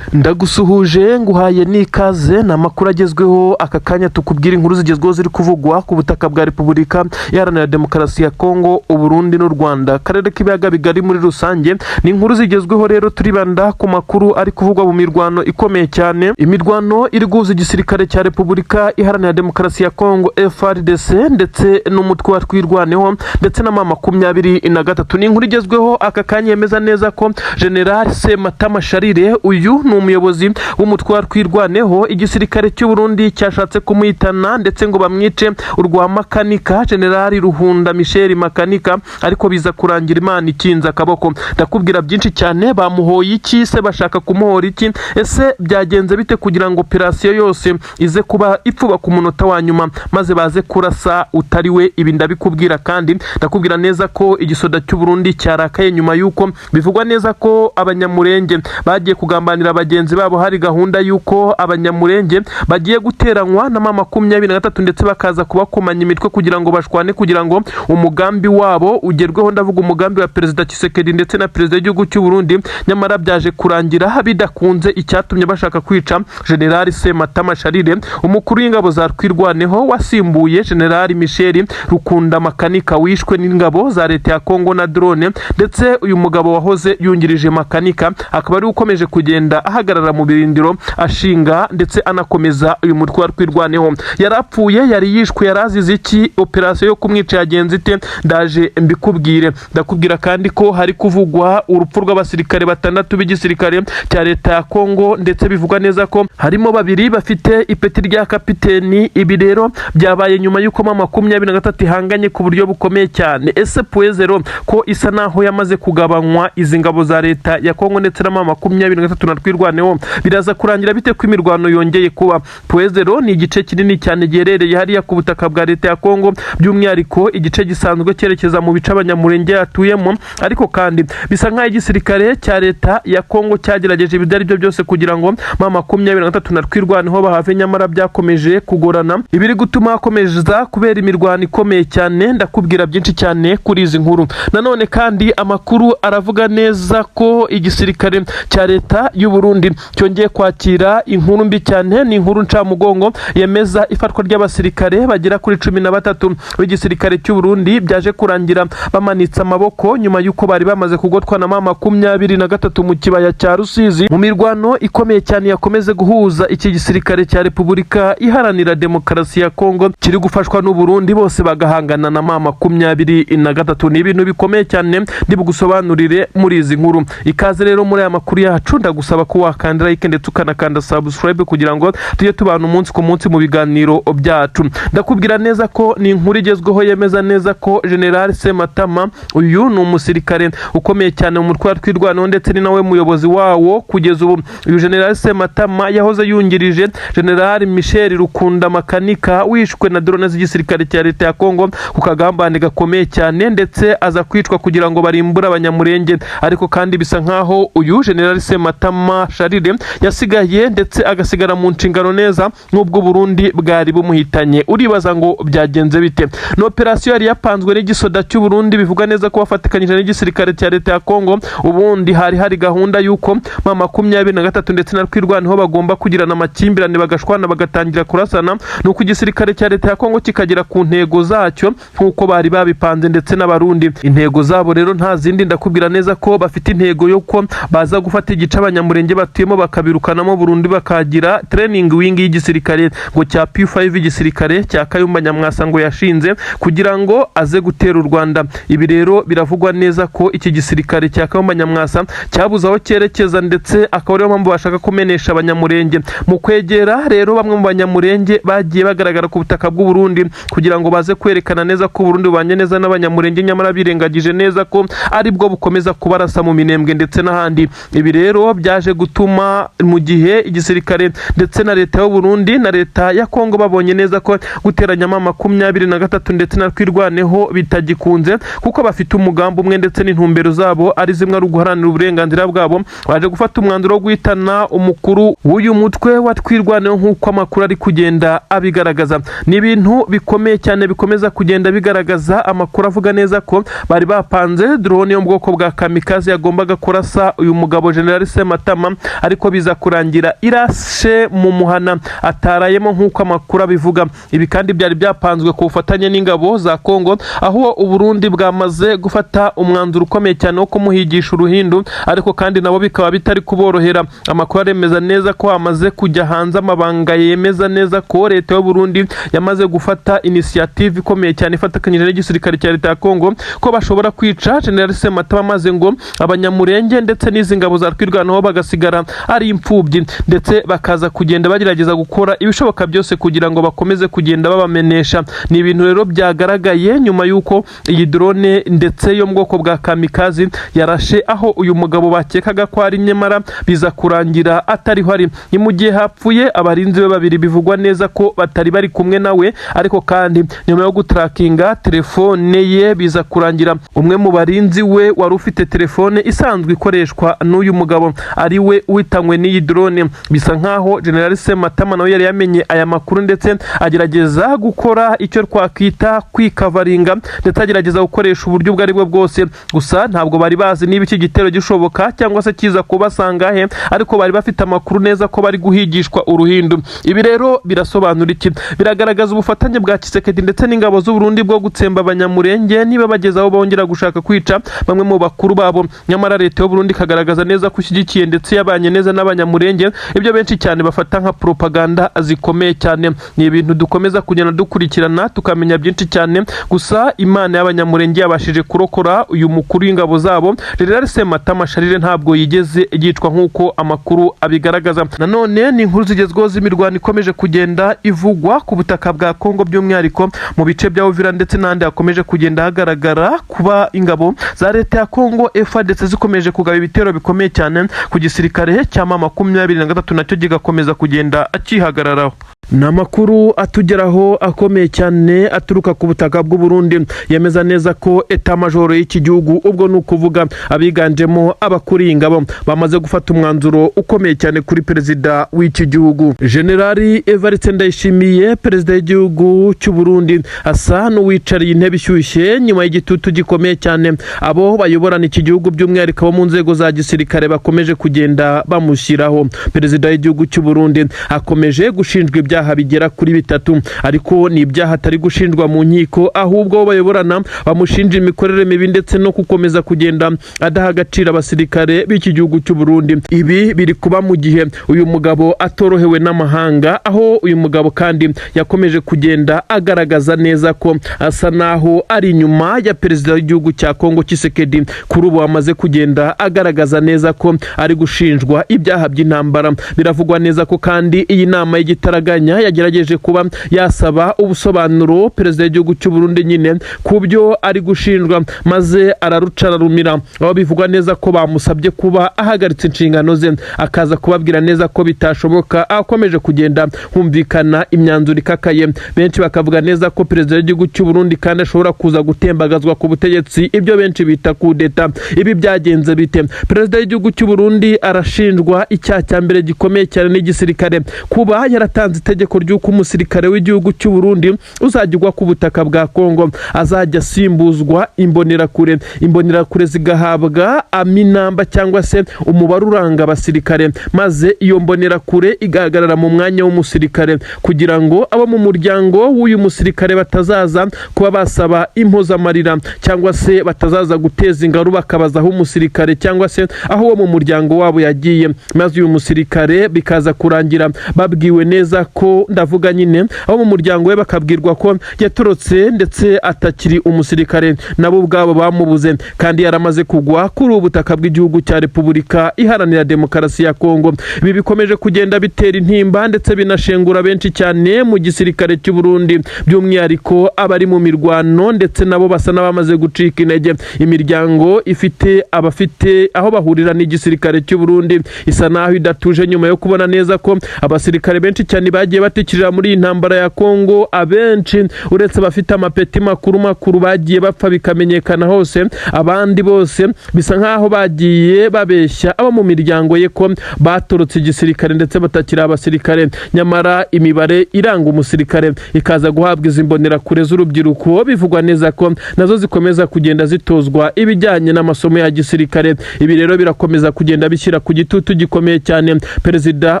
Ndagusuhuje nguhaye n'ikaze n'amakuru agezweho aka kanya, tukubwira inkuru zigezweho ziri kuvugwa ku butaka bwa Repubulika Iharanira Demokarasi ya Kongo, Uburundi n'u Rwanda, karere k'ibiyaga bigari muri rusange. Ni inkuru zigezweho rero turibanda ku makuru ari kuvugwa mu mirwano ikomeye cyane, imirwano iri guhuza igisirikare cya Repubulika Iharanira Demokarasi ya Kongo FARDC ndetse n'umutwe wa Twirwaneho ndetse na 23. Ni inkuru igezweho aka kanya yemeza neza ko General Sematama Sharire, uyu ni umuyobozi w'umutwe wa Twirwaneho, igisirikare cy'u Burundi cyashatse kumuhitana ndetse ngo bamwice urwa Makanika, General Ruhunda Michel Makanika, ariko biza kurangira Imana ikinze akaboko. Ndakubwira byinshi cyane, bamuhoye iki se, bashaka kumuhora iki, ese byagenze bite kugira ngo operasiyo yose ize kuba ipfuba ku munota wa nyuma maze baze kurasa utariwe. Ibi ndabikubwira, kandi ndakubwira neza ko igisoda cy'u Burundi cyarakaye nyuma yuko bivugwa neza ko abanyamurenge bagiye kugambanira bagenzi babo. Hari gahunda yuko abanyamurenge bagiye guteranywa na 23 ndetse bakaza kubakomanya imitwe kugira ngo bashwane, kugira ngo umugambi wabo ugerweho. Ndavuga umugambi wa Perezida Tshisekedi ndetse na Perezida w'igihugu cy'u Burundi. Nyamara byaje kurangira bidakunze, icyatumye bashaka kwica General Sematama Sharire, umukuru w'ingabo za Twirwaneho wasimbuye General Michel Rukunda Makanika wishwe n'ingabo za leta ya Kongo na drone. Ndetse uyu mugabo wahoze yungirije Makanika akaba ari ukomeje kugenda ahagarara mu birindiro ashinga ndetse anakomeza uyu mutwe wa Twirwaneho. Yarapfuye, yari yishwe, yarazize iki, operasiyo yo kumwica yagenze ite, ndaje mbikubwire. Ndakubwira kandi ko hari kuvugwa urupfu rw'abasirikare 6 b'igisirikare cya leta ya Kongo, ndetse bivugwa neza ko harimo 2 bafite ipeti rya kapiteni. Ibi rero byabaye nyuma yuko 23 ihanganye ku buryo bukomeye cyane. Ese Puezero ko isa naho yamaze kugabanywa izi ngabo za leta ya Kongo ndetse na 23 na Twirwaneho, biraza kurangira bite ko imirwano yongeye cyongeye kuba. Puezero ni igice kinini cyane giherereye hariya ku butaka bwa leta ya Kongo, by'umwihariko igice gisanzwe cyerekeza mu bice abanyamurenge yatuyemo, ariko kandi bisa nk'aho igisirikare cya leta ya Kongo cyagerageje ibidari byo byose kugira ngo M23 na twirwaneho bahave, nyamara byakomeje kugorana, ibiri gutuma hakomeza kubera imirwano ikomeye cyane. Ndakubwira byinshi cyane kuri izi nkuru. Nanone kandi amakuru aravuga neza ko igisirikare cya leta y'u Burundi cyongeye kwakira inkuru mbi cyane, ni inkuru ncamugongo yemeza ifatwa ry'abasirikare bagera kuri 13 w'igisirikare cy'u Burundi byaje kurangira bamanitse amaboko nyuma y'uko bari bamaze kugotwa na M23 mu kibaya cya Rusizi mu mirwano ikomeye cyane yakomeze guhuza iki gisirikare cya Repubulika Iharanira Demokarasi ya Kongo kiri gufashwa n'u Burundi, bose bagahangana na M23. Ni ibintu bikomeye cyane ndi bugusobanurire muri izi nkuru. Ikaze rero muri aya makuru yacu, ndagusaba ko wakandira like ndetse ukanakanda subscribe kugira ngo tujye tubana umunsi ku munsi mu biganiro byacu. Ndakubwira neza ko ni inkuru igezweho yemeza neza ko General Sematama, uyu ni umusirikare ukomeye cyane mu mutwe wa twirwanaho ndetse ni nawe muyobozi wawo kugeza ubu. Uyu General Sematama yahoze yungirije General Michel Rukunda Makanika wishwe na drone z'igisirikare cya leta ya Kongo ku kagambane gakomeye cyane, ndetse aza kwicwa kugira ngo barimbura abanyamurenge. Ariko kandi bisa nkaho uyu General Sematama Charire yasigaye ndetse agasigara mu nshingano neza n'ubwo Burundi bwari bumuhitanye. Uribaza ngo byagenze bite? No operation yari yapanzwe n'igisoda cy'u Burundi bivuga neza ko bafatikanyije n'igisirikare cya leta ya Kongo. Ubundi hari gahunda y'uko M23 ndetse na twirwaneho bagomba kugirana amakimbirane, bagashwana, bagatangira kurasana, nuko igisirikare cya leta ya Kongo kikagera ku ntego zacyo nk'uko bari babipanze ndetse n'abarundi. Intego zabo rero nta zindi, ndakubwira neza ko bafite intego y'uko baza gufata igice abanyamurenge batuyemo bakabirukanamo Burundi, bakagira training wing y'igisirikare ngo cya P5 igisirikare cya Kayumba Nyamwasa ngo yashinze kugira ngo aze gutera u Rwanda. Ibi rero biravugwa neza ko iki gisirikare cya Kayumba Nyamwasa cyabuze aho cyerekeza, ndetse akaba ariyo mpamvu bashaka kumenesha abanyamurenge. Mu kwegera rero bamwe mu banyamurenge bagiye bagaragara ku butaka bw'u Burundi kugira ngo baze kwerekana neza ko Burundi bubanye neza n'abanyamurenge, nyamara birengagije neza ko ari bwo bukomeza kubarasa mu minembwe ndetse n'ahandi. Ibi rero byaje gutuma mu gihe igisirikare ndetse na leta y'u Burundi na leta ya Kongo babonye neza ko guteranya M23 ndetse na twirwaneho bitagikunze, kuko bafite umugambi umwe ndetse n'intumbero zabo ari zimwe ari uguharanira uburenganzira bwabo. Baje gufata umwanzuro wo guhitana umukuru w'uyu mutwe wa twirwaneho nk'uko amakuru ari kugenda abigaragaza. Ni ibintu bikomeye cyane bikomeza kugenda bigaragaza. Amakuru avuga neza ko bari bapanze drone yo mu bwoko bwa kamikaze yagombaga kurasa uyu mugabo General Sematama, ariko biza kurangira irashe mu muhana atarayemo nk'uko amakuru abivuga. Ibi kandi byari byapanzwe ku bufatanye n'ingabo za Kongo, aho u Burundi bwamaze gufata umwanzuro ukomeye cyane wo kumuhigisha uruhindu, ariko kandi nabo bikaba bitari kuborohera. Amakuru aremeza neza ko hamaze kujya hanze amabanga yemeza neza ko leta y'u Burundi yamaze gufata initiative ikomeye cyane ifatikanyije n'igisirikare cya leta ya Kongo ko bashobora kwica General Sematama, maze ngo abanyamurenge ndetse n'izi ngabo za twirwanaho bagasigara ari imfubyi, ndetse bakaza kugenda bagerageza gukora ibishoboka byose kugira ngo bakomeze kugenda babamenesha. Ni ibintu rero byagaragaye nyuma y'uko iyi drone ndetse yo mu bwoko bwa kamikazi yarashe aho uyu mugabo bakekaga ko ari, nyamara biza kurangira atariho ari. Ni mu gihe hapfuye abarinzi be babiri bivugwa neza ko batari bari kumwe nawe, ariko kandi nyuma yo gutrakinga telefone ye biza kurangira umwe mu barinzi we wari ufite telefone isanzwe ikoreshwa n'uyu mugabo ari we uhitanywe n'iyi drone. Bisa nkaho General Sematama nawe yari yamenye aya makuru ndetse agerageza gukora icyo twakwita kwikavaringa, ndetse agerageza gukoresha uburyo bwo ari bwo bwose. Gusa ntabwo bari bazi niba iki gitero gishoboka cyangwa se kiza kubasanga he, ariko bari bafite amakuru neza ko bari guhigishwa uruhindu. Ibi rero birasobanura iki? Biragaragaza ubufatanye bwa Kisekedi ndetse n'ingabo z'u Burundi bwo gutsemba abanyamurenge niba bageze aho bongera gushaka kwica bamwe mu bakuru babo. Nyamara leta y'u Burundi kagaragaza neza ko ishyigikiye ndetse yabanye neza n'abanyamurenge, ibyo benshi cyane bafata nka propaganda zikomeye cyane. Ni ibintu dukomeza kugenda dukurikirana tukamenya byinshi cyane. Gusa Imana y'abanyamurenge yabashije kurokora uyu mukuru w'ingabo zabo General Sematama Charire, ntabwo yigeze yicwa nk'uko amakuru abigaragaza. Nanone ni inkuru zigezweho z'imirwano ikomeje kugenda ivugwa ku butaka bwa Kongo, by'umwihariko mu bice bya Uvira ndetse n'ahandi hakomeje kugenda hagaragara kuba ingabo za leta ya Kongo FARDC zikomeje kugaba ibitero bikomeye cyane ku gisirikare cya M23 nacyo gigakomeza gukomeza kugenda akihagararaho. Ni amakuru atugeraho akomeye cyane aturuka ku butaka bw'u Burundi yemeza neza ko etamajoro y'iki gihugu, ubwo ni ukuvuga abiganjemo abakuriye ingabo, bamaze gufata umwanzuro ukomeye cyane kuri perezida w'iki gihugu. Generali Evariste Ndayishimiye, perezida w'igihugu cy'u Burundi, asa n'uwicariye intebe ishyushye nyuma y'igitutu gikomeye cyane abo bayoborana iki gihugu by'umwihariko bo mu nzego za gisirikare bakomeje kugenda bamushyiraho. Perezida w'igihugu cy'u Burundi akomeje gushinjwa ibyaha bigera kuri 3, ariko ni ibyaha atari gushinjwa mu nkiko, ahubwo bayoborana bamushinja imikorere mibi ndetse no gukomeza kugenda adaha agaciro abasirikare b'iki gihugu cy'u Burundi. Ibi biri kuba mu gihe uyu mugabo atorohewe n'amahanga, aho uyu mugabo kandi yakomeje kugenda agaragaza neza ko asa naho ari inyuma ya perezida w'igihugu cya Kongo Tshisekedi. Kuri ubu amaze kugenda agaragaza neza ko ari gushinjwa ibyaha by'intambara. Biravugwa neza ko kandi iyi nama y'igitaraganya yagerageje kuba yasaba ubusobanuro perezida w'igihugu cy'u Burundi nyine ku byo ari gushinjwa, maze ararucararumira. Aho bivugwa neza ko bamusabye kuba ahagaritse inshingano ze, akaza kubabwira neza ko bitashoboka. Akomeje kugenda humvikana imyanzuro ikakaye, benshi bakavuga neza ko perezida w'igihugu cy'u Burundi kandi ashobora kuza gutembagazwa ku butegetsi, ibyo benshi bita kudeta. Ibi byagenze bite? Perezida w'igihugu cy'u Burundi arashinjwa icyaha cya mbere gikomeye cyane n'igisirikare, kuba yaratanze itegeko ry'uko umusirikare w'igihugu cy'u Burundi uzajya ku butaka bwa Kongo azajya asimbuzwa imbonerakure. Imbonerakure zigahabwa aminamba cyangwa se umubare uranga abasirikare, maze iyo mbonerakure igahagarara mu mwanya w'umusirikare kugira ngo abo mu muryango w'uyu musirikare batazaza kuba basaba impozamarira cyangwa se batazaza guteza ingaru bakabaza aho umusirikare cyangwa se aho wo mu muryango wabo yagiye, maze uyu musirikare bikaza kurangira babwiwe neza ko, ndavuga nyine abo mu muryango we bakabwirwa ko yatorotse ndetse atakiri umusirikare, nabo ubwabo bamubuze kandi yaramaze kugwa kuri ubutaka bw'igihugu cya Repubulika Iharanira Demokarasi ya Kongo. Ibi bikomeje kugenda bitera intimba ndetse binashengura benshi cyane mu gisirikare cy'u Burundi, by'umwihariko abari mu mirwano ndetse nabo basa n'abamaze gucika intege. Imiryango ifite abafite aho bahurira n'igisirikare cy'u Burundi isa naho idatuje nyuma yo kubona neza ko abasirikare benshi cyane bagiye batikirira muri iyi ntambara ya Kongo. Abenshi uretse bafite amapeti makuru bagiye bapfa bikamenyekana hose, abandi bose bisa nkaho bagiye babeshya abo mu miryango ye ko batorotse igisirikare ndetse batakiri abasirikare, nyamara imibare iranga umusirikare ikaza guhabwa izi mbonerakure z'urubyiruko. Bivugwa neza ko nazo zikomeza kugenda zitozwa ibijyanye n'amasomo ya gisirikare. Ibi rero birakomeza kugenda bishyira ku gitutu gikomeye cyane perezida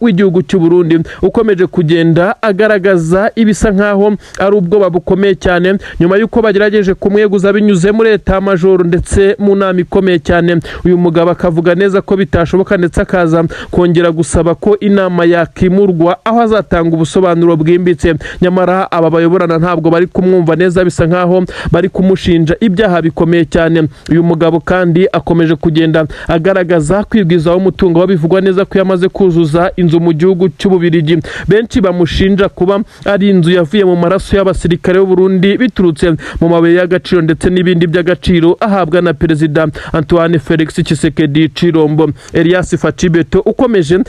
w'igihugu cy'u Burundi, ukomeje kugenda agaragaza ibisa nkaho ari ubwoba bukomeye cyane nyuma y'uko bagerageje kumweguza binyuze muri etamajoro ndetse mu nama ikomeye cyane. Uyu mugabo akavuga neza ko bitashoboka ndetse akaza kongera gusaba ko inama yakimurwa aho azatanga ubusobanuro bwimbitse, nyamara aba bayoborana ntabwo bari kumwumva neza, bisa nkaho bari kumushinja ibyaha bikomeye cyane. Uyu mugabo kandi akomeje kugenda agaragaza kwigwizaho umutungo, bivugwa neza ko yamaze kuzuza inzu mu gihugu cy'Ububirigi. Benshi bamushinja kuba ari inzu yavuye mu maraso y'abasirikare b'u Burundi biturutse mu mabuye y'agaciro ndetse n'ibindi by'agaciro ahabwa na perezida Antoine Felix Tshisekedi Chilombo. Elias Fachibeto ukomeje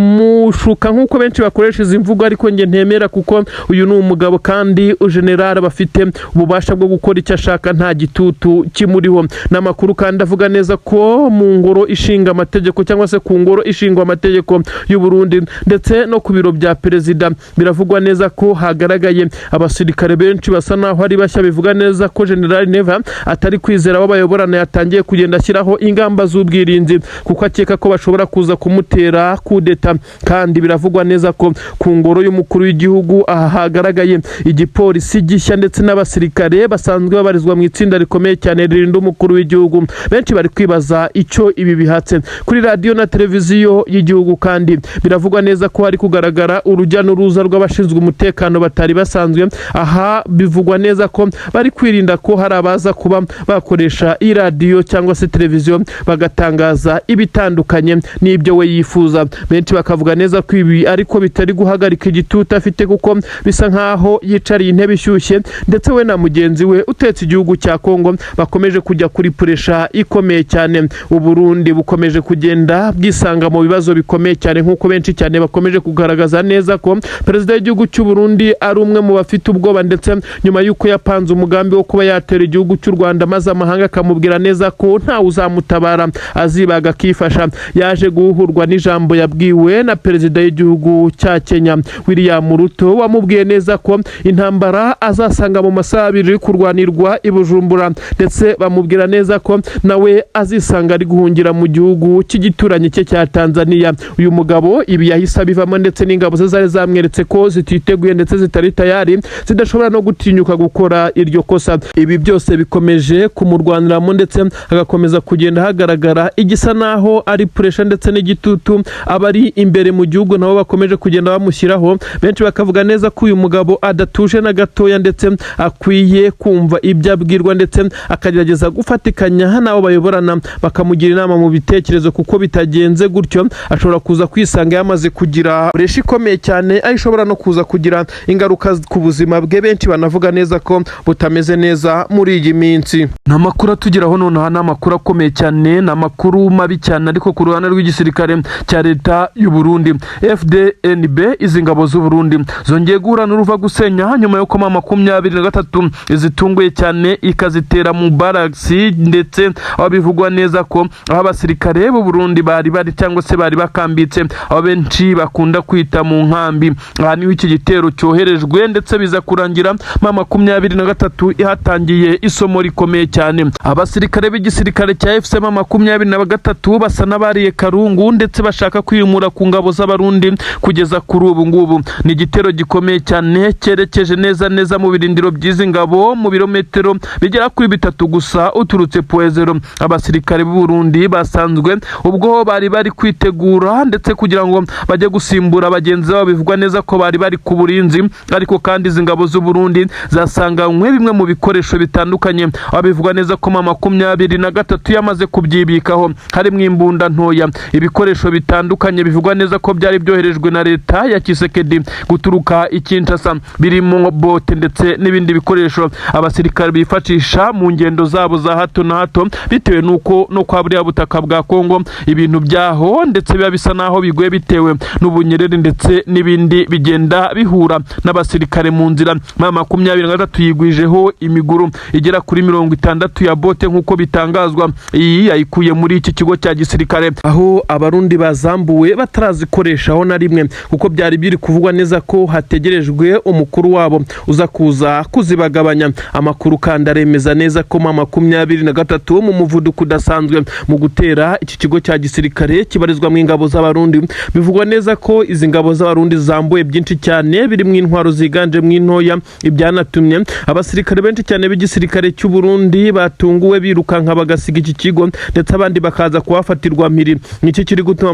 kumushuka nk'uko benshi bakoresha izi mvugo, ariko nge ntemera kuko uyu ni umugabo kandi general bafite ububasha bwo gukora icyo ashaka, nta gitutu kimuriho. N'amakuru kandi avuga neza ko mu ngoro ishinga amategeko cyangwa se ku ngoro ishingwa amategeko y'u Burundi ndetse no ku biro bya perezida biravugwa neza ko hagaragaye abasirikare benshi basa naho ari bashya. Bivuga neza ko General Neva atari kwizera abo bayoborana, yatangiye kugenda ashyiraho ingamba z'ubwirinzi kuko akeka ko bashobora kuza kumutera kudeta. Kandi biravugwa neza ko ku ngoro y'umukuru w'igihugu aha hagaragaye igipolisi gishya ndetse n'abasirikare basanzwe babarizwa mu itsinda rikomeye cyane ririnda umukuru w'igihugu. Benshi bari kwibaza icyo ibi bihatse. Kuri radio na televiziyo y'igihugu kandi biravugwa neza ko hari kugaragara urujya n'uruza rw'abashinzwe umutekano batari basanzwe. Aha bivugwa neza ko bari kwirinda ko hari abaza kuba bakoresha iyi radio cyangwa se televiziyo bagatangaza ibitandukanye n'ibyo we yifuza. Benshi bakavuga neza ko ibi ariko bitari guhagarika igitutu afite kuko bisa nkaho yicariye intebe ishyushye, ndetse we na mugenzi we utetse igihugu cya Kongo bakomeje kujya kuri puresha ikomeye cyane. U Burundi bukomeje kugenda bwisanga mu bibazo bikomeye cyane nk'uko benshi benshi cyane bakomeje kugaragaza neza ko perezida w'igihugu cy'u Burundi ari umwe mu bafite ubwoba, ndetse nyuma y'uko yapanze umugambi wo kuba yatera igihugu cy'u Rwanda maze amahanga akamubwira neza ko ntawe uzamutabara azibaga akifasha. Yaje guhurwa n'ijambo yabwiwe na perezida w'igihugu cya Kenya William Ruto, wamubwiye neza ko intambara azasanga mu masaha abiri kurwanirwa i Bujumbura, ndetse bamubwira neza ko nawe azisanga ari guhungira mu gihugu cy'igituranyi cye cya Tanzania. Uyu mugabo ibi yahise abivamo, ndetse n'ingabo ze zari zamweretse ko zititeguye ndetse zitari tayari, zidashobora no gutinyuka gukora iryo kosa. Ibi byose bikomeje kumurwaniramo, ndetse agakomeza kugenda hagaragara igisa naho ari pressure ndetse n'igitutu abari imbere mu gihugu nabo bakomeje kugenda bamushyiraho. Benshi bakavuga neza ko uyu mugabo adatuje na gatoya, ndetse akwiye kumva ibyo abwirwa, ndetse akagerageza gufatikanya n'abo bayoborana bakamugira inama mu bitekerezo, kuko bitagenze gutyo ashobora kuza kwisanga yamaze kugira pressure ikomeye cyane, aho ishobora no kuza kugira ingaruka ku buzima bwe. Benshi banavuga neza ko butameze neza muri iyi minsi. N'amakuru atugeraho nonaha n'amakuru akomeye cyane, n'amakuru mabi cyane ariko ku ruhande rw'igisirikare cya leta y'u Burundi. FDNB, izi ngabo z'u Burundi zongeye guhura n'uruva gusenya nyuma yo koma 23 zitunguye cyane ikazitera mu baraksi, ndetse aho bivugwa neza ko aho abasirikare b'u Burundi bari cyangwa se bari bakambitse, aho benshi bakunda kwita mu nkambi. Aha niho iki gitero cyoherejwe, ndetse biza kurangira 23 ihatangiye isomo rikomeye cyane. Abasirikare b'igisirikare cya FCM 23 basa n'abariye karungu, ndetse bashaka kwiyumura ku ngabo z'abarundi kugeza kuri ubu ngubu. Ni igitero gikomeye cyane cyerekeje neza mu birindiro by'izi ngabo mu birometero bigera kuri 3 gusa uturutse Poezero. Abasirikare b'u Burundi basanzwe ubwo bari kwitegura, ndetse kugira ngo bajye gusimbura bagenzi babo, bivugwa neza ko bari ku burinzi, ariko kandi izi ngabo z'u Burundi zasanganywe bimwe mu bikoresho bitandukanye, aho bivugwa neza ko 23 yamaze kubyibikaho, harimo imbunda ntoya, ibikoresho bitandukanye bivugwa neza ko byari byoherejwe na leta ya Kisekedi guturuka i Kinshasa, birimo bote ndetse n'ibindi bikoresho abasirikare bifashisha mu ngendo zabo za hato na hato, bitewe nuko no kwa buriya butaka bwa Kongo ibintu byaho ndetse biba bisa naho bigoye bitewe n'ubunyerere, ndetse n'ibindi bigenda bihura n'abasirikare mu nzira. 23 yigwijeho imiguru igera kuri 60 ya bote nk'uko bitangazwa. Iyi yayikuye muri iki kigo cya gisirikare, aho abarundi bazambuwe batarazikoreshaho na rimwe, kuko byari biri kuvugwa neza ko hategerejwe umukuru wabo uza kuza kuzibagabanya. Amakuru kandi aremeza neza ko 23 mu muvuduko udasanzwe mu gutera iki kigo cya gisirikare kibarizwa mu ingabo z'abarundi. Bivugwa neza ko izi ngabo z'abarundi zambuye byinshi cyane, biri mu intwaro ziganje mu intoya, ibyanatumye abasirikare benshi cyane b'igisirikare cy'u Burundi batunguwe birukanka bagasiga iki kigo, ndetse abandi bakaza kuhafatirwa mpiri. Iki kiri gutuma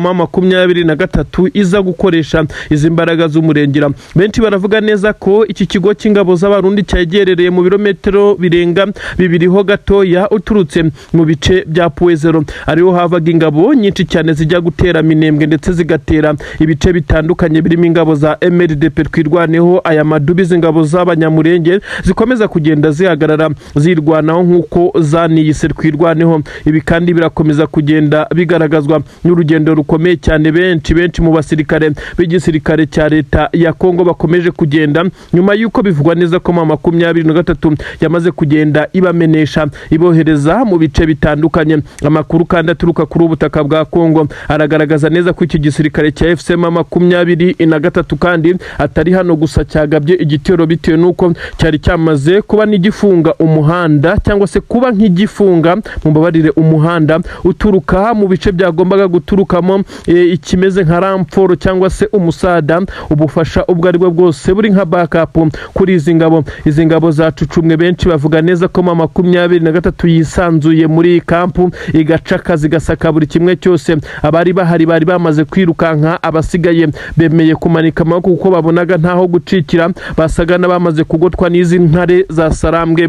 23 iza gukoresha izi mbaraga z'umurengera. Benshi baravuga neza ko iki kigo cy'ingabo z'abarundi cyegerereye mu birometero birenga 2 ho gatoya uturutse mu bice bya Poezero, ariho havaga ingabo nyinshi cyane zijya gutera Minembwe, ndetse zigatera ibice bitandukanye birimo ingabo za MRDP twirwaneho. Aya madubi z'ingabo z'abanyamurenge zikomeza kugenda zihagarara zirwanaho nk'uko zaniyise twirwaneho. Ibi kandi birakomeza kugenda bigaragazwa n'urugendo rukomeye cyane benshi mu basirikare b'igisirikare cya leta ya Kongo bakomeje kugenda, nyuma y'uko bivugwa neza ko 23 yamaze kugenda ibamenesha ibohereza mu bice bitandukanye. Amakuru kandi aturuka kuri ubutaka bwa Kongo aragaragaza neza ko iki gisirikare cya FCM 23 kandi atari hano gusa cyagabye igitero, bitewe nuko cyari cyamaze kuba n'igifunga umuhanda, cyangwa se kuba nk'igifunga mu babarire umuhanda uturuka mu bice byagombaga guturukamo ikimeze nka ramforo cyangwa se umusada, ubufasha ubwo ari bwo bwose buri nka backup kuri izi ngabo. Izi ngabo zacucumwe, benshi bavuga neza ko 23 yisanzuye muri kampu igacaka zigasaka buri kimwe cyose. Abari bahari bari bamaze kwirukanka, abasigaye bemeye kumanika amaboko kuko babonaga ntaho gucikira, basaga n'abamaze kugotwa n'izi ntare za Sarambwe.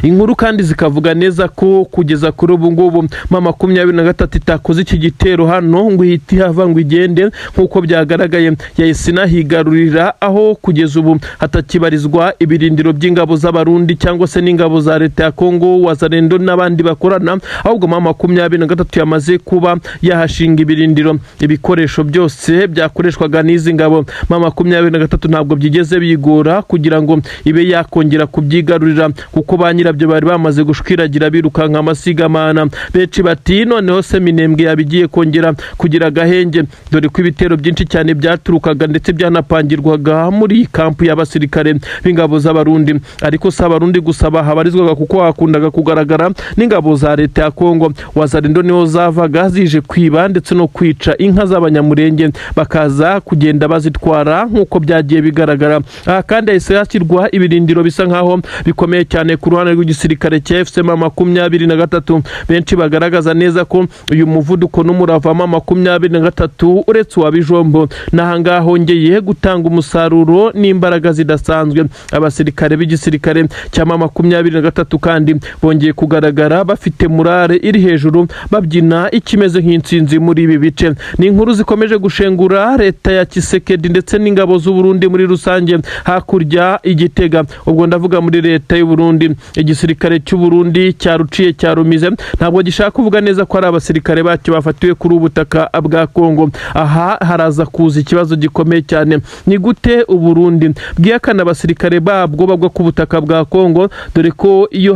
inkuru kandi zikavuga neza ko kugeza kuri ubu ngubu M23 itakoze iki gitero hano ngo ihite ihava ngo igende nk'uko byagaragaye, yahise inahigarurira aho kugeza ubu hatakibarizwa ibirindiro by'ingabo z'abarundi cyangwa se n'ingabo za leta ya Kongo, Wazalendo n'abandi bakorana, ahubwo M23 yamaze kuba yahashinga ibirindiro. Ibikoresho byose byakoreshwaga n'izi ngabo M23 ntabwo byigeze bigora kugira ngo ibe yakongera kubyigarurira, kuko ba nyirabyo bari bamaze gushwiragira birukanka amasigamana. Benshi bati noneho se Minembwe yabigiye kongera kugira agahenge, dore ko ibitero byinshi cyane byaturukaga ndetse byanapangirwaga muri kampu y'abasirikare b'ingabo z'abarundi. Ariko si abarundi gusa bahabarizwaga, kuko hakundaga kugaragara n'ingabo za leta ya Kongo. Wazalendo niho zavaga zije kwiba ndetse no kwica inka z'abanyamurenge, bakaza kugenda bazitwara nk'uko byagiye bigaragara. Aha kandi hahise hashyirwa ibirindiro bisa nkaho bikomeye cyane ku ruhande rw'igisirikare cya FCM 23. Benshi bagaragaza neza ko uyu muvuduko n'umurava M23 uretse wa Bijombo n'ahangaha hongeye gutanga umusaruro n'imbaraga zidasanzwe. Abasirikare b'igisirikare cya M23 kandi bongeye kugaragara bafite morale iri hejuru, babyina ikimeze nk'intsinzi muri ibi bice. Ni inkuru zikomeje gushengura leta ya Tshisekedi ndetse n'ingabo z'u Burundi muri rusange hakurya igitega. Ubwo ndavuga muri leta y'u Burundi, igisirikare cy'u Burundi cyaruciye cyarumize, ntabwo gishaka kuvuga neza ko ari abasirikare bacyo bafatiwe kuri ubutaka bwa Kongo. Aha haraza kuza ikibazo gikomeye cyane, ni gute u Burundi bwihakana abasirikare babwo bagwa ku butaka bwa Kongo, dore ko iyo